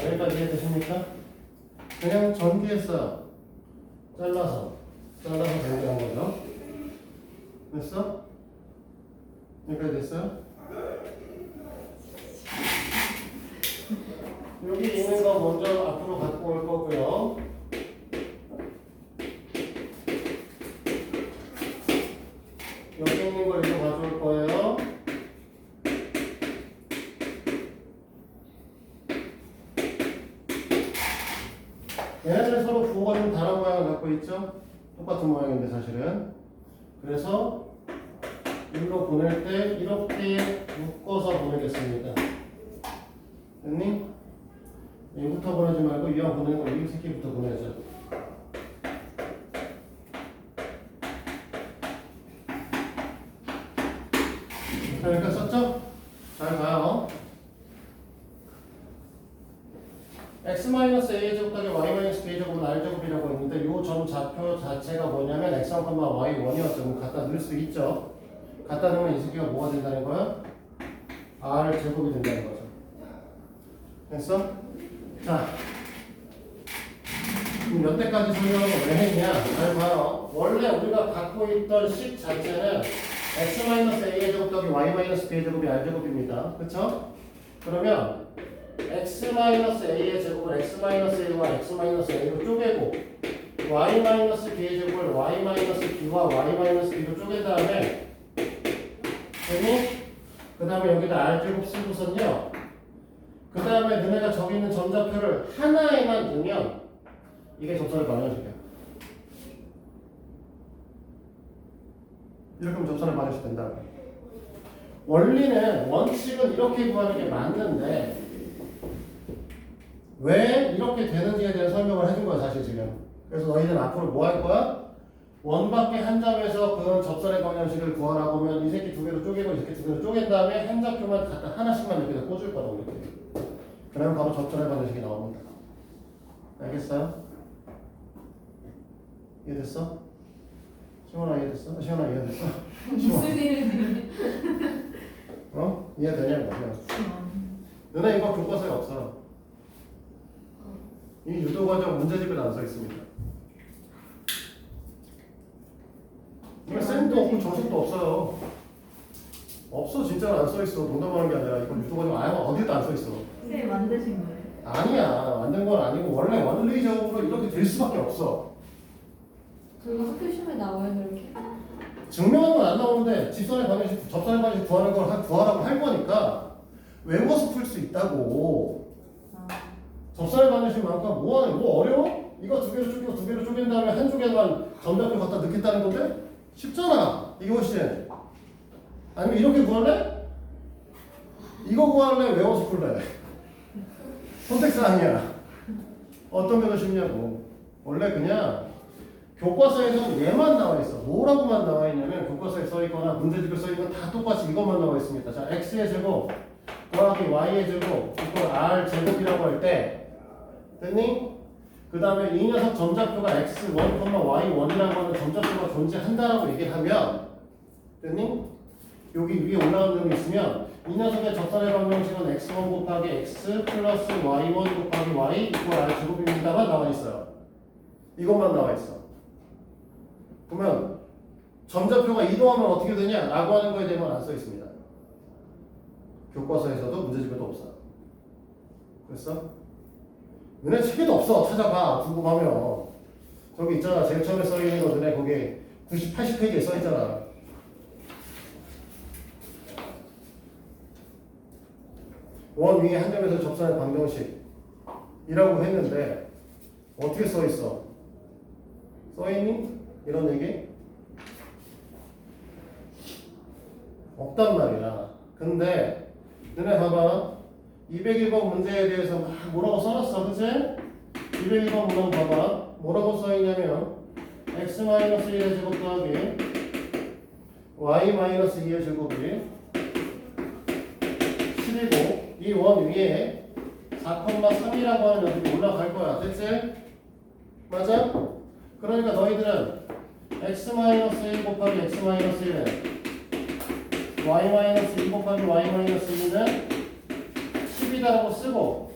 여기까지 이해되십니까? 그냥 전기에서 잘라서 전개한 거죠. 됐어? 여기까지 됐어요? 여기 있는 거 먼저 앞으로 갖고 올 거고요. 여기 있는 걸 이거 가져올 거예요. 얘네들 서로 부호가 좀 다른 모양을 갖고 있죠? 똑같은 모양인데 사실은. 그래서 일로 보낼 때 이렇게 묶어서 보내겠습니다. 됐니? 얘부터 보내지 말고 이왕 보내는 거 이 새끼부터 보내자. 그러니까 썼죠? 잘 봐요. x-a의 제곱 더하기 y-b의 제곱은 r제곱이라고 했는데 이 점 좌표 자체가 뭐냐면 x1, y1이었죠. 그럼 갖다 넣을 수 있죠. 갖다 넣으면 이 새끼가 뭐가 된다는 거야? r제곱이 된다는 거죠. 됐어? 자, 그럼 몇 대까지 설명을 왜 했냐? 잘 봐요. 원래 우리가 갖고 있던 식 자체는 x-a의 제곱 더하기 y-b의 제곱이 r제곱입니다. 그쵸? 그러면 x-a의 제곱을 x-a와 x-a로 쪼개고 y-b의 제곱을 y-b와 y-b로 쪼갠 다음에 그 다음에 여기다 r제곱 쓰고선요 그 다음에 너네가 저기 있는 점좌표를 하나에만 넣으면 이게 접선을 반영시켜요. 이렇게 하면 접선을 반영시 된다. 원리는 원칙은 이렇게 구하는 게 맞는데 왜 이렇게 되는지에 대한 설명을 해준 거야 사실 지금. 그래서 너희는 앞으로 뭐 할 거야? 원밖에 한 점에서 그 접선의 방정식을 구하라고 하면 이 새끼 두 개로 쪼개고 이 새끼 두 개로 쪼갠 다음에 한 좌표만 갖다 하나씩만 여기다 꽂을 거라고 이렇게. 그러면 바로 접선의 방정식이 나옵니다. 알겠어요? 이해됐어? 시원아 이해됐어? 시원아 이해됐어? 무슨 일이 어? 이해되냐고. 너네 이거 교과서에 없어. 이 유도과정 문제집에 안 써 있습니다. 이거 쌤도 없고 정식도 없어요. 없어. 진짜로 안 써 있어. 농담하는 게 아니라 이거 유도과정 아예 어디도 안 써 있어. 쌤 만드신 거예요? 아니야. 만든 건 아니고 원래 원리적으로 이렇게 될 수밖에 없어. 저희가 학교 시험에 나와요 이렇게? 증명은 안 나오는데 직선의 방정식, 접선의 방정식 구하라고 할 거니까 외워서 풀 수 있다고. 접선의 방정식만큼 뭐 어려워? 이거 두 개로 쪼개고 두 개로 쪼갠 다음에 한 쪽에만 점좌표 갖다 넣겠다는 건데? 쉽잖아. 이게 훨씬. 아니면 이렇게 구할래? 이거 구할래? 외워서 풀래? 선택사항이야. 어떤 게 더 쉽냐고. 원래 그냥 교과서에서는 얘만 나와 있어. 뭐라고만 나와 있냐면 교과서에 써 있거나 문제집에 써 있는 건 다 똑같이 이것만 나와 있습니다. 자, x의 제곱 더하기 y의 제곱 이걸 r 제곱이라고 할 때 됐니? 그 다음에 이 녀석 점좌표가 x1, y1이라고 하는 점좌표가 존재한다라고 얘기를 하면 됐니? 여기 위에 올라온 놈이 있으면 이 녀석의 접선의 방정식은 x1 곱하기 x 플러스 y1 곱하기 y 이퀄 r 제곱입니다만 나와 있어요. 이것만 나와 있어. 그러면 점좌표가 이동하면 어떻게 되냐? 라고 하는 거에 대해서는 안 써 있습니다. 교과서에서도 문제집에도 없어요. 그랬어? 너네 책에도 없어. 찾아봐. 궁금하면. 저기 있잖아. 제일 처음에 써 있는 거 너네 거기 90, 80페이지에 써 있잖아. 원 위에 한 점에서 접선의 방정식이라고 했는데 어떻게 써 있어? 써 있니? 이런 얘기? 없단 말이야. 근데 너네 봐봐. 201번 문제에 대해서 막 뭐라고 써놨어, 그치? 201번 문항 봐봐. 뭐라고 써있냐면 x-1의 제곱 더하기 y-2의 제곱이 10이고 이 원 위에 4,3이라고 하는 여기 올라갈 거야. 됐지? 맞아? 그러니까 너희들은 x-1 곱하기 x-1에 y-2 곱하기 y-2는 10이다라고 쓰고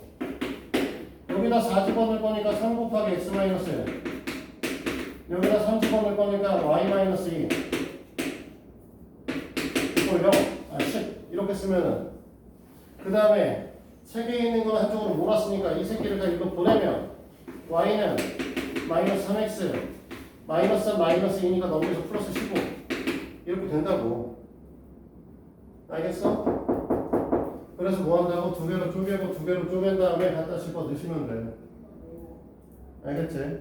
여기다 4 집어넣을 거니까 3 곱하기 x-1 여기다 3 집어넣을 거니까 y-2 이거 0, 10 이렇게 쓰면은 그 다음에 책에 있는 거는 한쪽으로 몰았으니까 이 새끼를 다 이거 보내면 y는 마이너스 3x 마이너스 3 마이너스 2니까 넘겨서 플러스 15 이렇게 된다고. 알겠어? 그래서 뭐 한다고? 두 개로 쪼개고 두 개로 쪼갠 다음에 갖다 집어 넣으시면 돼. 알겠지?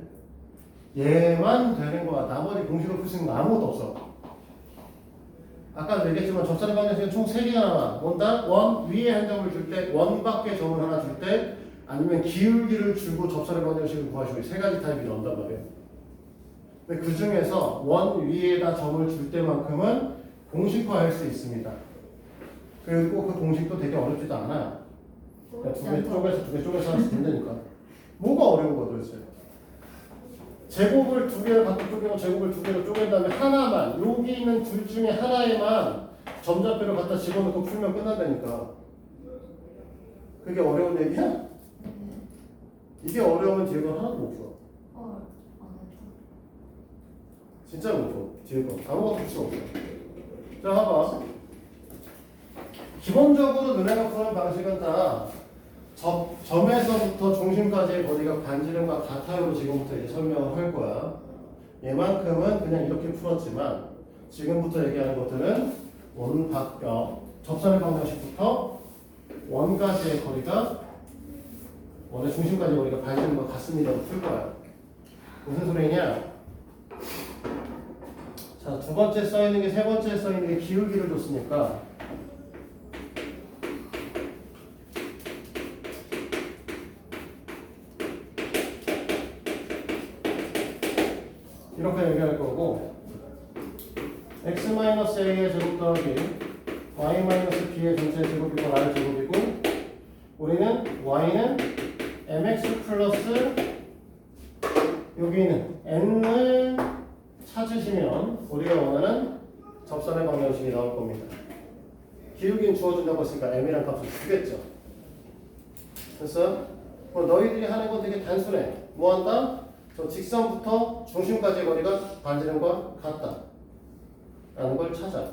얘만 되는 거야. 나머지 공식을 풀 수 있는 거 아무것도 없어. 아까도 얘기했지만 접선의 방정식은 총 3개가 나와. 뭔다? 원 위에 한 점을 줄 때, 원 밖에 점을 하나 줄 때, 아니면 기울기를 주고 접선의 방정식을 구하시고 3가지 타입이 나온단 말이에요. 근데 그 중에서 원 위에다 점을 줄 때만큼은 공식화할 수 있습니다. 그리고 그 공식도 되게 어렵지도 않아요. 두 개 쪼개서 하나씩 된다니까. 뭐가 어려운 거야 도대체? 제곱을 두 개를 갖다 쪼개고 제곱을 두 개로 쪼갠 다음에 하나만 여기 있는 둘 중에 하나에만 점좌표를 갖다 집어넣고 풀면 끝난다니까. 그게 어려운 얘기야? 이게 어려우면 뒤에 건 하나도 못 풀어. 진짜 못 풀어. 뒤에 건 아무것도 풀 수 없어. 자 봐봐. 기본적으로 너네가 푸는 방식은 다 점에서부터 중심까지의 거리가 반지름과 같아요로 지금부터 이제 설명을 할 거야. 얘만큼은 그냥 이렇게 풀었지만 지금부터 얘기하는 것들은 접선의 방정식부터 원까지의 거리가 원의 중심까지의 거리가 반지름과 같습니다로 풀 거야. 무슨 소리냐? 자, 두 번째 써 있는 게 세 번째 써 있는 게 기울기를 줬으니까 이렇게 얘기할 거고 x-a의 제곱 더하기 y-b의 전체 제곱이고 r 제곱이고 우리는 y는 mx 플러스 여기는 n을 찾으시면 우리가 원하는 접선의 방정식이 나올 겁니다. 기울기는 주어준다고 했으니까 m이란 값을 주겠죠. 그래서 너희들이 하는 건 되게 단순해. 뭐 한다? 저 직선부터 중심까지의 거리가 반지름과 같다 라는 걸 찾아.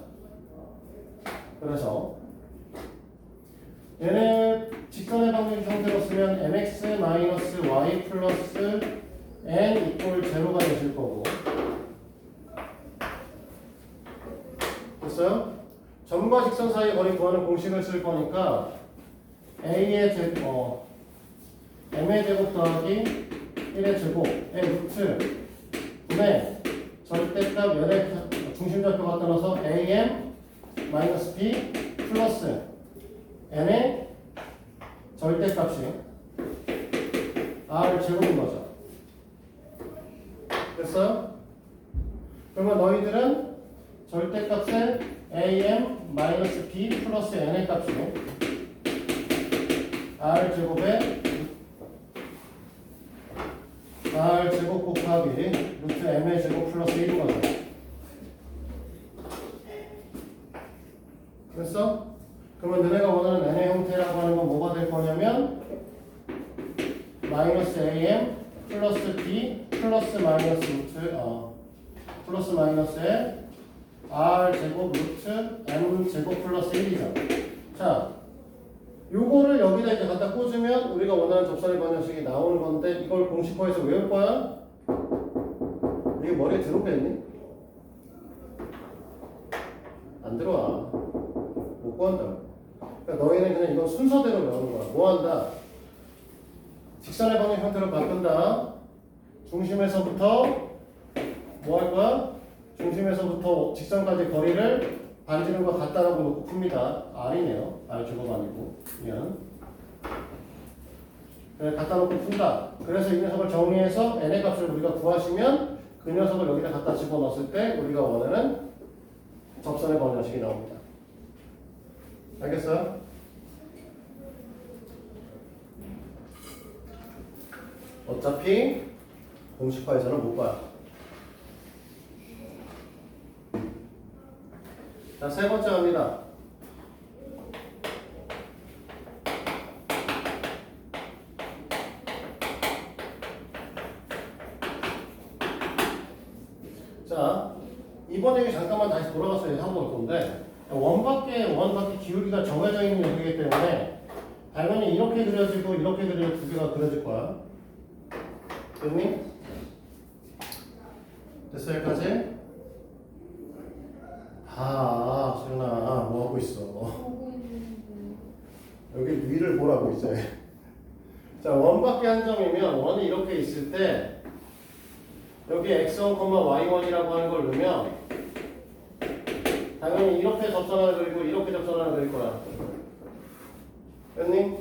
그래서 얘네 직선의 방정식 형태로 쓰면 mx-y 플러스 n 이퀄 제로가 되실 거고 됐어요? 점과 직선 사이의 거리 구하는 공식을 쓸 거니까 m의 제곱 더하기 1의 제곱의 루트 분의 절대값 열의 중심좌표 갖다 넣어서 am 마이너스 b 플러스 n의 절대값이 r 제곱인 거죠. 됐어요? 그러면 너희들은 절대값의 am 마이너스 b 플러스 n의 값이 r 제곱의 r 제곱 곱하기 루트 m의 제곱 플러스 1인 거죠. 됐어? 그러면 너네가 원하는 n의 형태라고 하는 건 뭐가 될 거냐면 마이너스 am 플러스 b 플러스 마이너스 루트 플러스 마이너스에 r 제곱 루트 m 제곱 플러스 1이죠. 자, 요거를 여기다 이제 갖다 꽂으면 우리가 원하는 접선의 방정식이 나오는 건데 이걸 공식화해서 외울 거야? 이게 머리에 들어오겠니? 안 들어와. 못 구한다. 그러니까 너희는 그냥 이건 순서대로 외우는 거야. 뭐 한다? 직선의 방향 형태로 바꾼다. 중심에서부터 뭐 할 거야? 중심에서부터 직선까지 거리를 반지름과 같다라고 놓고 풉니다. R이네요. R 제곱 아니고. 미안. 그래, 갖다 놓고 푼다. 그래서 이 녀석을 정리해서 n의 값을 우리가 구하시면 그 녀석을 여기다 갖다 집어넣었을 때 우리가 원하는 접선의 방정식이 나옵니다. 알겠어요? 어차피 공식화에서는 못 봐요. 자, 세 번째 갑니다. 자, 이번 얘기 잠깐만 다시 돌아가서 하고 올 건데 원밖에 기울기가 정해져 있는 여기이기 때문에 당연히 이렇게 그려지고 이렇게 그려지고 두 개가 그려질 거야. 됐니? 됐어 여기까지? 수연아 뭐 하고 있어? 보고 있는데. 여기 위를 보라고 이제. 자, 원밖에 한 점이면 원이 이렇게 있을 때 여기 x1, y1이라고 하는 걸 넣으면 당연히 이렇게 접선하는 그리고 이렇게 접선하는 그릴 거야. 됐니?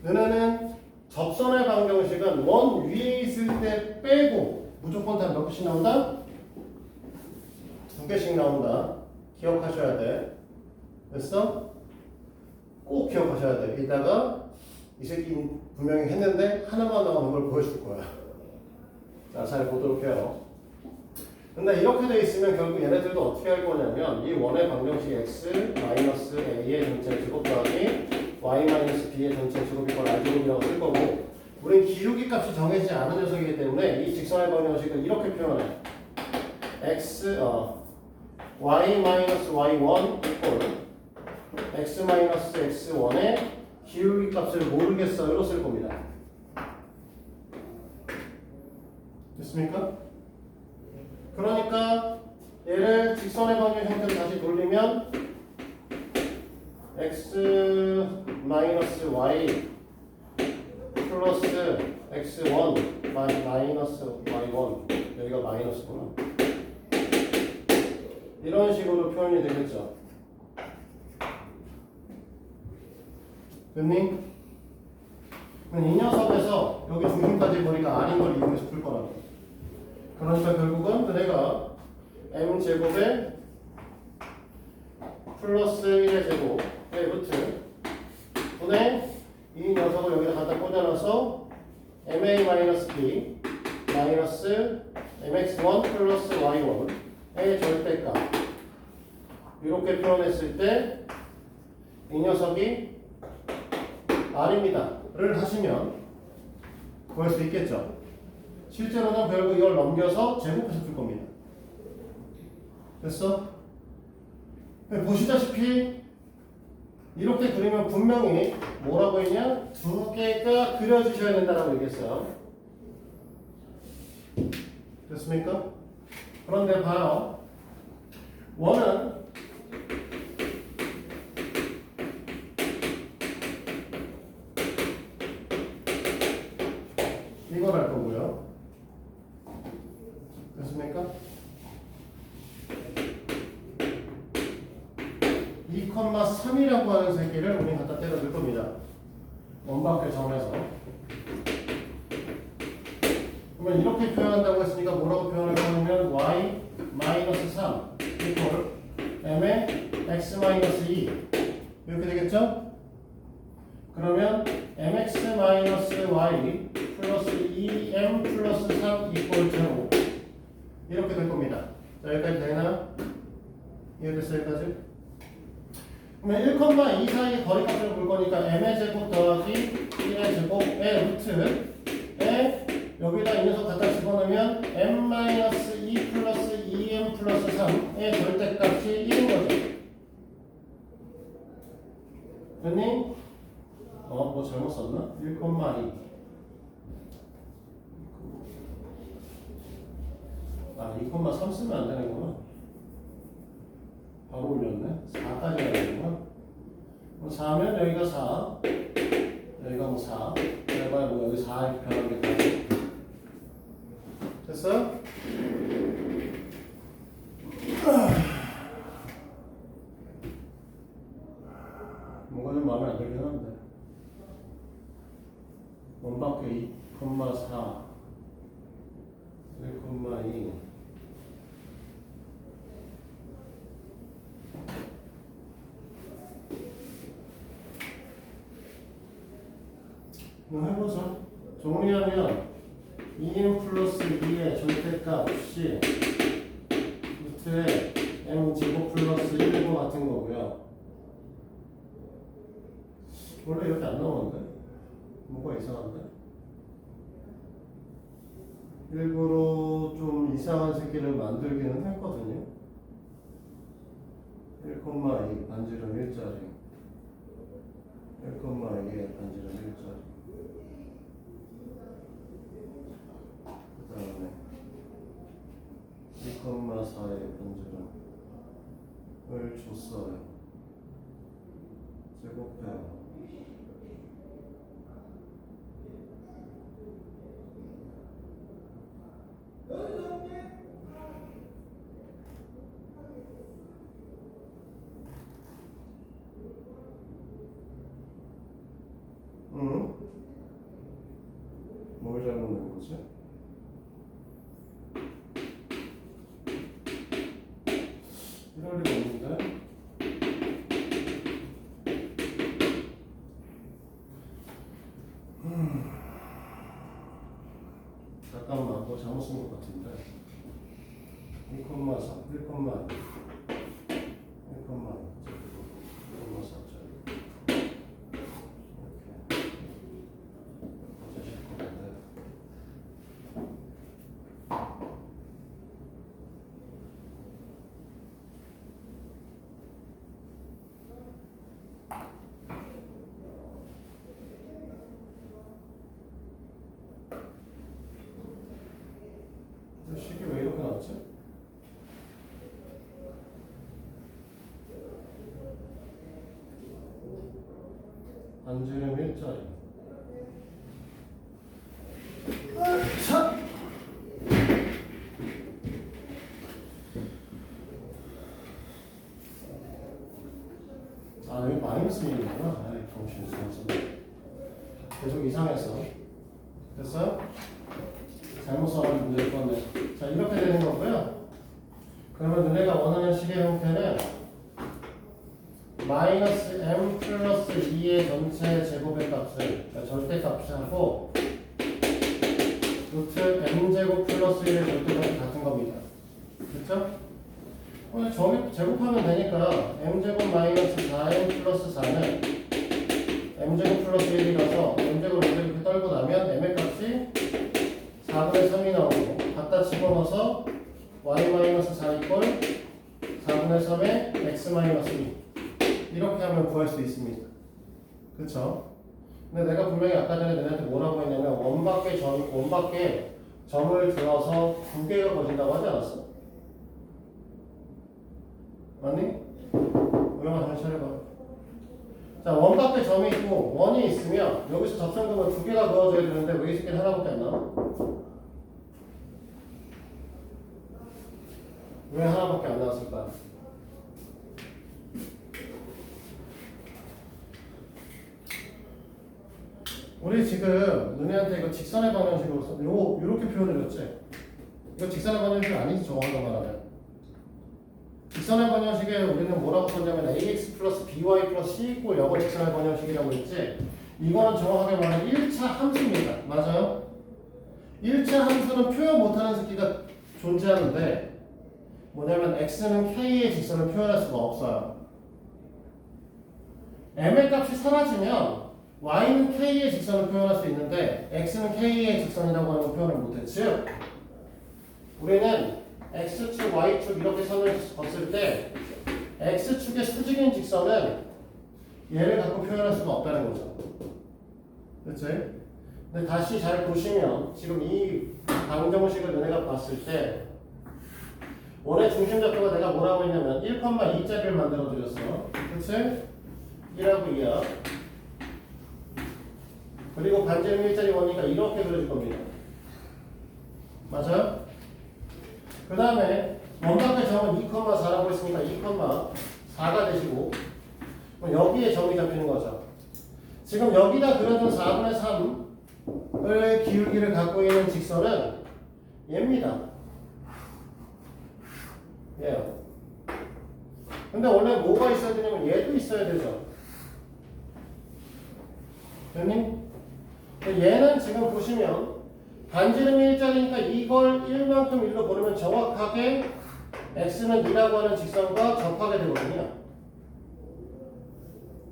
너네는 접선의 방정식은 원 위에 있을 때 빼고 무조건 다 몇 개씩 나온다? 두 개씩 나온다. 기억하셔야 돼. 됐어? 꼭 기억하셔야 돼. 이따가 이 새끼 분명히 했는데 하나만 나오는 걸 보여줄 거야. 자, 잘 보도록 해요. 근데 이렇게 돼 있으면 결국 얘네들도 어떻게 할 거냐면 이 원의 방정식 x 마이너스 a의 전체 제곱 더하기 y 마이너스 b의 전체 제곱이 걸 r제곱이라고 쓸 거고 우린 기울기 값이 정해지지 않은 녀석이기 때문에 이 직선의 방정식을 이렇게 표현해. y 마이너스 y1 이꼴 x 마이너스 x1의 기울기 값을 모르겠어요로 쓸 겁니다. 됐습니까? 그러니까 얘를 직선의 방정 형태로 다시 돌리면 x 마이너스 y 플러스 x1 마이너스 y1 여기가 마이너스구나. 이런 식으로 표현이 되겠죠. 됐니? 이 녀석에서 여기 중심까지 거리가 아닌 걸 이용해서 풀 거라고. 그러니까 결국은 내가 m제곱에 플러스 1의 제곱의 루트 분의 이 녀석을 여기다 갖다 꽂아놔서 ma-b 마이너스 mx1 플러스 y1의 절대값 이렇게 표현했을 때 이 녀석이 r입니다를 하시면 구할 수 있겠죠. 실제로는 결국 이걸 넘겨서 제곱해서 풀 겁니다. 됐어? 보시다시피 이렇게 그리면 분명히 뭐라고 했냐? 두 개가 그려지셔야 된다라고 얘기했어요. 됐습니까? 그런데 봐요. 원은 이걸 할 거고요. 됐습니까? 2,3이라고 하는 새끼를 우리 갖다 때려줄 겁니다. 원밖에 정해서. 그러면 이렇게 표현한다고 했으니까 뭐라고 표현할 거냐면 y 마이너스 3 이퀄 m의 x 마이너스 2 이렇게 되겠죠? 그러면 mx 마이너스 y 플러스 2m 플러스 3 이퀄 제로 이렇게 될 겁니다. 자, 여기까지 되나? 이해됐어요? 여기까지? 그러면 1,2 사이 거리값을 볼 거니까 m의 제곱 더하기 1의 제곱의 루트에 여기다 이 녀석 갖다 집어넣으면 m-2 플러스 2m 플러스 3의 절대값이 1인 거죠. 됐니? 뭐 잘못 썼나? 1,2 2,3 쓰면 안 되는구나. 바로 올렸네. 4까지 해야 되는구나. 4면 여기가 4, 여기가 뭐 4, 여기가 뭐 여기 4 이렇게 변하게 되네. 됐어? 뭔가 좀 마음에 안 들긴 한데. 원밖에 2,4, 1,2 해보자. 정리하면 2m 플러스 2의 절대값이 루트에 m 제곱 플러스 1과 같은 거고요. 원래 이렇게 안 나오는데? 뭐가 이상한데? 일부러 좀 이상한 새끼를 만들기는 했거든요. 1,2 반지름 1짜리 1,2의 반지름 1짜리 그 다음에 2,4의 반지름을 줬어요. 제곱해요. 뭘 잘못 낸 거지? 이럴 리가 없는데? 잠깐만, 뭐 잘못 쓴 것 같은데. 2,4, 1,2 식이 왜 이렇게 나왔지? 반지름 1짜리. 여기 마이너스 1이구나. 아이, 정신 있어. 계속 이상했어. 됐어요? 잘못 써가지고 문제를 껐네. 자, 이렇게 되는 거고요. 그러면 너네가 원하는 식의 형태는 마이너스 m 플러스 2의 전체 제곱의 값을, 그러니까 절대값하고 루트 m제곱 플러스 1의 절대값이 같은 겁니다. 그렇죠? 저기 제곱하면 되니까 m제곱 마이너스 4m 플러스 4는 m제곱 플러스 1이라서 m제곱을 이렇게 떨고 나면 m의 값이 4분의 3이 나오고 갖다 집어넣어서 y-4 이꼴 4분의 3의 x-2 이렇게 하면 구할 수 있습니다. 그쵸? 근데 내가 분명히 아까 전에 너네한테 뭐라고 했냐면 원밖에 점을 들어서 두 개가 거진다고 하지 않았어? 맞니? 우영아 정신 차려봐. 자, 원밖에 점이 있고 원이 있으면 여기서 접선점은 두 개가 그어져야 되는데 왜 이 새끼는 하나밖에 안 나와? 왜 하나밖에 안 나왔을까? 우리 지금 너네한테 이거 직선의 방정식으로 써. 요렇게 표현을 줬지? 이거 직선의 방정식 아니지, 정확한 거 말하면. 직선의 방정식에 우리는 뭐라고 썼냐면 ax 플러스 by 플러스 c 이꼴 여거 직선의 방정식이라고 했지? 이거는 정확하게 말하면 1차 함수입니다. 맞아요? 1차 함수는 표현 못하는 새끼가 존재하는데 뭐냐면 x는 k의 직선을 표현할 수가 없어요. m의 값이 사라지면 y는 k의 직선을 표현할 수 있는데 x는 k의 직선이라고 하는 걸 표현을 못해. 즉 우리는 x축, y축 이렇게 선을 걷을 때 x축의 수직인 직선은 얘를 갖고 표현할 수가 없다는 거죠. 그치? 근데 다시 잘 보시면 지금 이 방정식을 너네가 봤을 때 원의 중심좌표가 내가 뭐라고 했냐면 1,2짜리를 만들어 드렸어. 그치? 1하고 2야. 그리고 반지름 1짜리 원이니까 이렇게 그려줄 겁니다. 맞아요? 그 다음에 원각의 점은 2,4라고 했으니까 2,4가 되시고 그럼 여기에 점이 잡히는 거죠. 지금 여기다 그려준 4분의 3의 기울기를 갖고 있는 직선은 얘입니다. 얘요. 근데 원래 뭐가 있어야 되냐면 얘도 있어야 되죠. 됐니? 얘는 지금 보시면 반지름이 1짜리니까 이걸 1만큼 1로 보내면 정확하게 x는 2라고 하는 직선과 접하게 되거든요.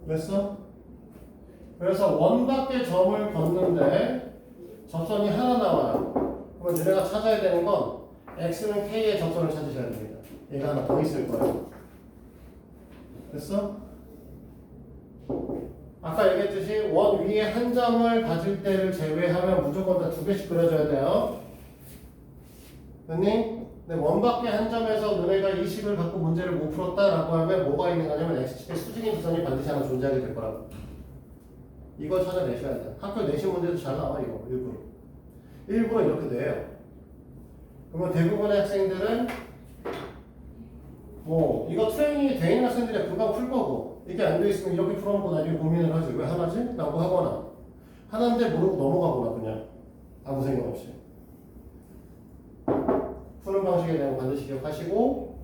됐어? 그래서 원 밖의 점을 걷는데 접선이 하나 나와요. 그러면 너네가 찾아야 되는 건 x는 k의 접선을 찾으셔야 됩니다. 얘가 하나 더 있을 거예요. 됐어? 아까 얘기했듯이 원 위에 한 점을 가질 때를 제외하면 무조건 다 두 개씩 그려줘야 돼요. 됐니? 근데 원 밖에 한 점에서 너네가 이 식을 갖고 문제를 못 풀었다라고 하면 뭐가 있는 거냐면 x축의 수직인 직선이 반드시 하나 존재하게 될 거라고. 이걸 찾아내셔야 돼. 학교 내신 문제도 잘 나와 이거 일부러 이렇게 내요. 그러면 대부분의 학생들은 뭐 이거 트레이닝이 돼 있는 학생들이 금방 풀 거고 이게 안 돼 있으면 이렇게 풀어놓고 나중에 고민을 하지 왜 하나지? 라고 하거나 하나인데 모르고 넘어가거나 그냥 아무 생각 없이 푸는 방식에 대한 거 반드시 기억하시고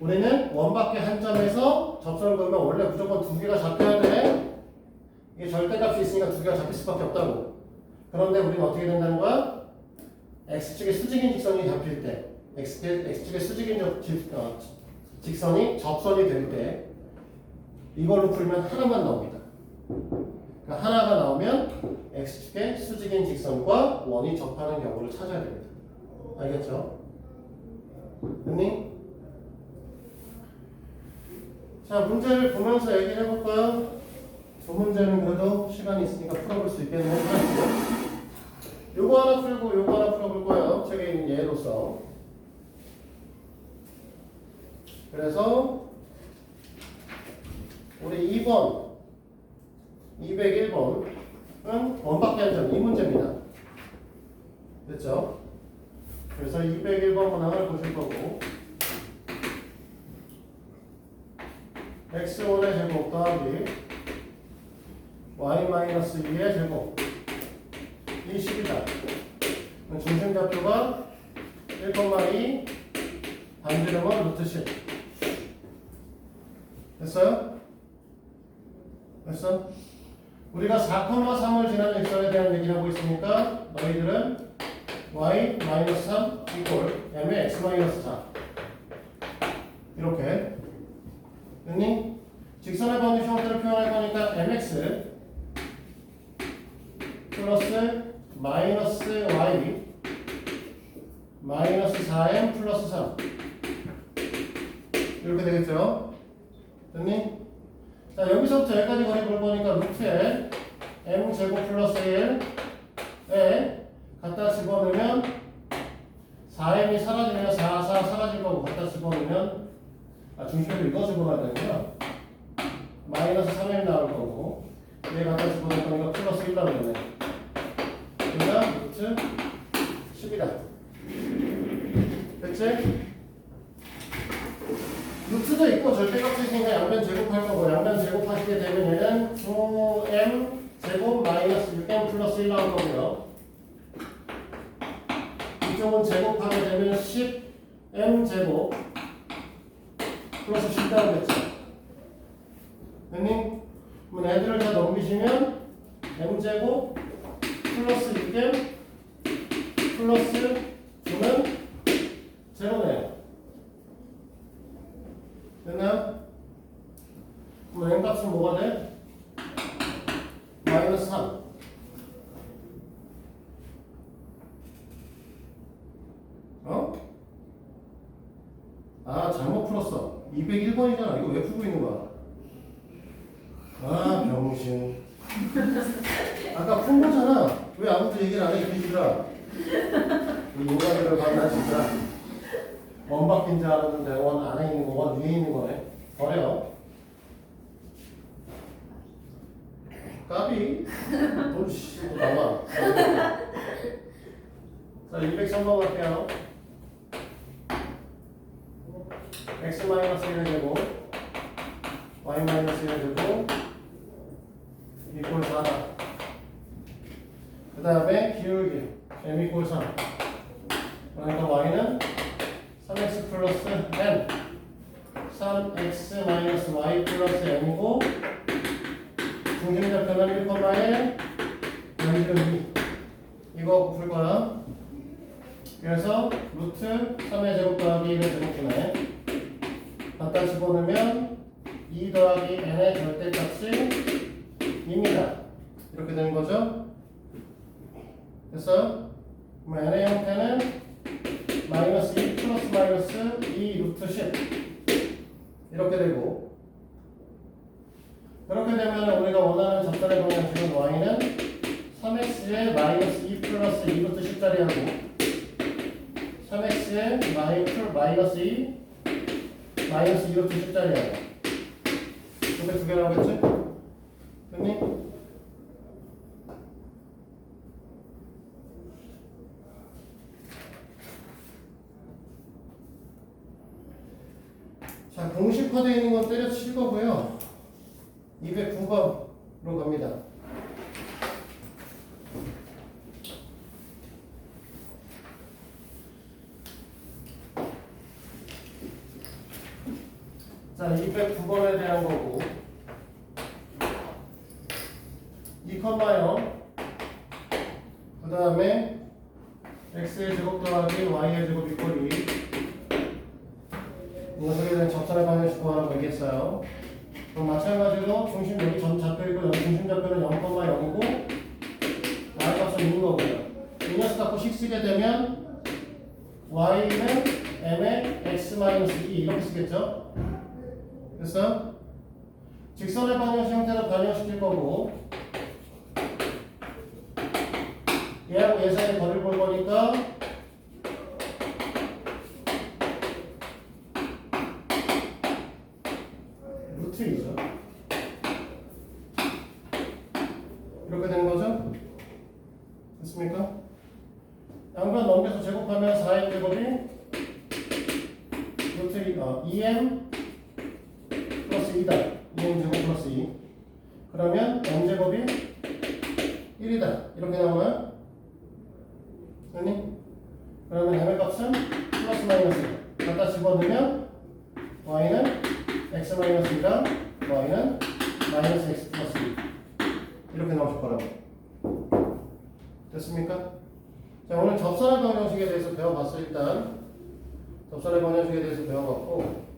우리는 원 밖에 한 점에서 접선을 그으면 원래 무조건 두 개가 잡혀야 돼. 이게 절대값이 있으니까 두 개가 잡힐 수밖에 없다고. 그런데 우리는 어떻게 된다는 거야? x축의 수직인 직선이 잡힐 때 x축의 수직인 직선이 접선이 될 때 이걸로 풀면 하나만 나옵니다. 그러니까 하나가 나오면 x축의 수직인 직선과 원이 접하는 경우를 찾아야 됩니다. 알겠죠? 됐니? 자, 문제를 보면서 얘기를 해볼까요? 두 문제는 그래도 시간이 있으니까 풀어볼 수 있겠네요. 요거 하나 풀고 요거 하나 풀어볼 거예요. 책에 있는 예로서. 그래서 우리 2번 201번은 원밖에 한 점 이 문제입니다. 됐죠? 그래서 201번 문항을 보실 거고 x1의 제곱 더하기 y-2의 제곱 이 식이다. 중심좌표가 1,2 반지름은 루트 10 됐어요? 됐어? 우리가 4,3을 지나는 직선에 대한 얘기를 하고 있으니까 너희들은 y-3 이꼴 m의 x-4 이렇게 됐니? 직선의 범위 형태를 표현할 거니까 mx 플러스 마이너스 y 마이너스 4m 플러스 3 이렇게 되겠죠? 됐니? 자 여기서부터 여기까지 거리 볼 거니까 루트에 m제곱 플러스 1에 갖다 집어넣으면 4m이 사라지면 4 사라질 거고 갖다 집어넣으면 중심을 이거 집어넣어야 되는구나. 마이너스 3m 나올 거고 얘 갖다 집어넣을 거니까 플러스 1 나오겠네. 그러니까 루트 10이다. 됐지? 루트도 있고 절대값도 있으니까 양변 제곱할 거고 양변 제곱하시게 되면 얘는 9m 제곱 마이너스 6m 플러스 1 나올 거고요. 이쪽은 제곱하게 되면 10m 제곱 플러스 10 나오겠죠. 됐니? 그럼 애들을 다 넘기시면 m제곱 플러스 6m 플러스 9는 제로네요. 됐나요? 그럼 n 값은 값은 뭐가 돼? 마이너스 3. 어? 아, 잘못 풀었어. 201번이잖아. 이거 왜 풀고 있는 거야? 아, 병신. 아까 푼 거잖아. 왜 아무도 얘기를 안 해, 이 새끼들아. 이 인간들을 만나, 진짜. 원 바뀐 줄 알았는데, 원 안에 있는 거, 원 위에 있는 거네. 버려. 까비. 돈, 씨, 또 나와. 자, 203번 갈게요. x-1을 제곱, y-1을 제곱, 이꼴 4다. 그 다음에 기울기, m 이꼴 3. 그러니까 y는 3x 플러스 m. 3x 마이너스 y 플러스 m이고, 중심좌표는 1,1, 여기는 2. 이거 풀 거야. 그래서 루트 3의 제곱 더하기 1의 제곱분에 갖다 집어넣으면 2 더하기 n의 절대값이 2입니다. 이렇게 되는 거죠. 됐어요? 그럼 n의 형태는 마이너스 2 플러스 마이너스 2 루트 10 이렇게 되고, 이렇게 되면 우리가 원하는 접선의 방향식은 y는 3x의 마이너스 2 플러스 2 루트 10짜리 하고 3x의 마이너스 2 마이너스 2 루트 10짜리 하고 이렇게 두 개를 하겠지? 됐니? 자, 공식화되어 있는 건 때려칠 거고요. 209번으로 갑니다. 자, 209번에 대한 거고 2,0 그 다음에 x의 제곱 더하기 y의 제곱 이퀄 2 이 녀석에 대한 접선의 방향식 구하라고 얘기했어요. 그럼 마찬가지로 중심 여기 전 잡혀있고 여기 중심 잡표는 0,0이고 y값은 2인 거고요. 이 녀석 갖고 식 쓰게 되면 y는 m의 x-2 이렇게 쓰겠죠. 됐어요? 직선의 방정식 형태로 변형시킬 거고 얘하고 얘 사이에 거리를 볼 거니까 루트 2죠. 이렇게 되는 거죠? 됐습니까? 양변 넘겨서 제곱하면 4m 제곱이 루트 2m 플러스 2다. 2m 제곱 플러스 2. 그러면 m 제곱이 1이다. 이렇게 나오나요? 아니? 그러면 m의 값은 플러스 마이너스 갖다 집어넣으면 y는 x 마이너스 2랑 y는 마이너스 x 플러스 2 이렇게 나오실 거라고. 됐습니까? 자, 오늘 접선의 방정식에 대해서 배워봤어요. 일단 접선의 방정식에 대해서 배워봤고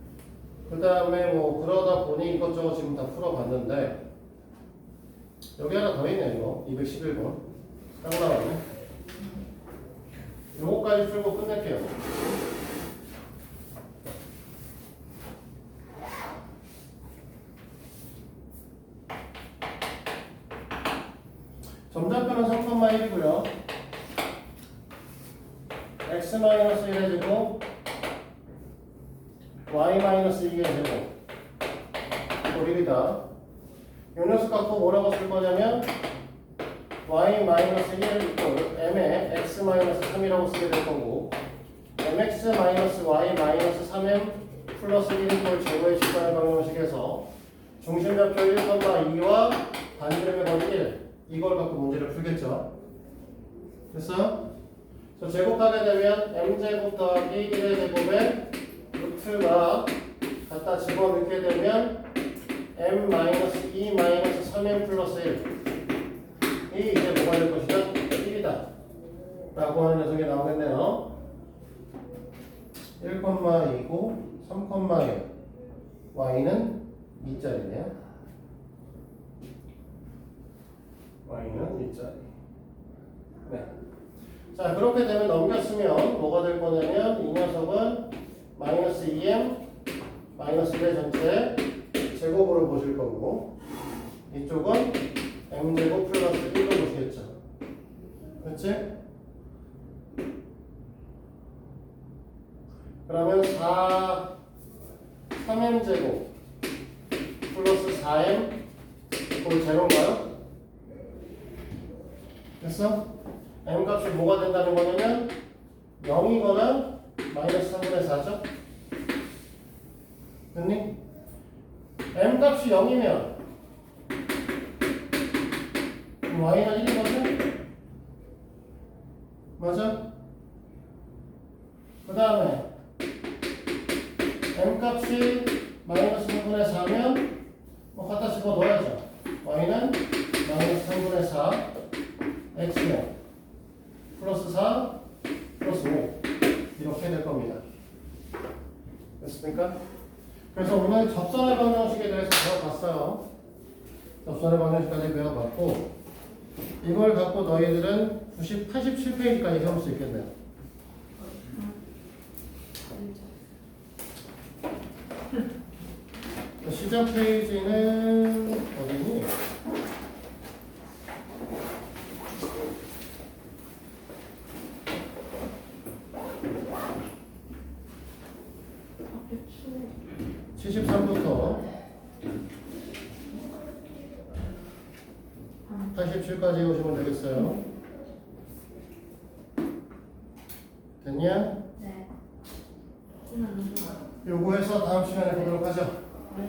그 다음에 뭐 그러다 보니 이것저것 지금 다 풀어봤는데 여기 하나 더 있네. 이거 211번 딱 나왔네. 요거까지 풀고 끝낼게요. 점좌표는 3,1이고요. x-1의 제곱 y-2의 제곱 이거 1이다. 요 녀석 갖고 뭐라고 쓸 거냐면 y-1 이꼴 m의 x-3이라고 쓰게 될 거고 mx-y-3m 플러스 1 이꼴 제곱의 직선의 방정식에서 중심좌표 1,2와 반지름의 거리 1 이걸 갖고 문제를 풀겠죠. 됐어요? 그래서 제곱하게 되면 m제곱 더하기 1의 제곱에 루트가 갖다 집어넣게 되면 m-2-3m 플러스 1이 이제 뭐가 될 것이다? 1이다 라고 하는 녀석이 나오겠네요. 1,2고 3,1 y는 2짜리네요. y는 1짜리. 네. 자, 그렇게 되면 넘겼으면 뭐가 될 거냐면 이 녀석은 마이너스 2m 마이너스 1의 전체 제곱으로 보실 거고 이쪽은 m제곱 플러스 1로 보시겠죠. 그렇지? 그러면 3m제곱 플러스 4m 이꼴 제로인가요? 됐어? m 값이 뭐가 된다는 거냐면 0이거나 마이너스 3분의 4죠? 됐니? m 값이 0이면 y는 1이거든? 맞아? 그 다음에 m 값이 마이너스 3분의 4면 뭐 갖다 집어 넣어야죠. y는 마이너스 3분의 4 x는 플러스 4 플러스 5 이렇게 될 겁니다. 됐습니까? 그래서 오늘 접선의 방정식에 대해서 배워봤어요. 접선의 방정식까지 배워봤고 이걸 갖고 너희들은 87페이지까지 해볼 수 있겠네요. 시작 페이지는 어디니? 아, 73부터 87까지 오시면 되겠어요. 됐냐? 네. 요거 해서 다음 시간에 보도록 하죠. 네.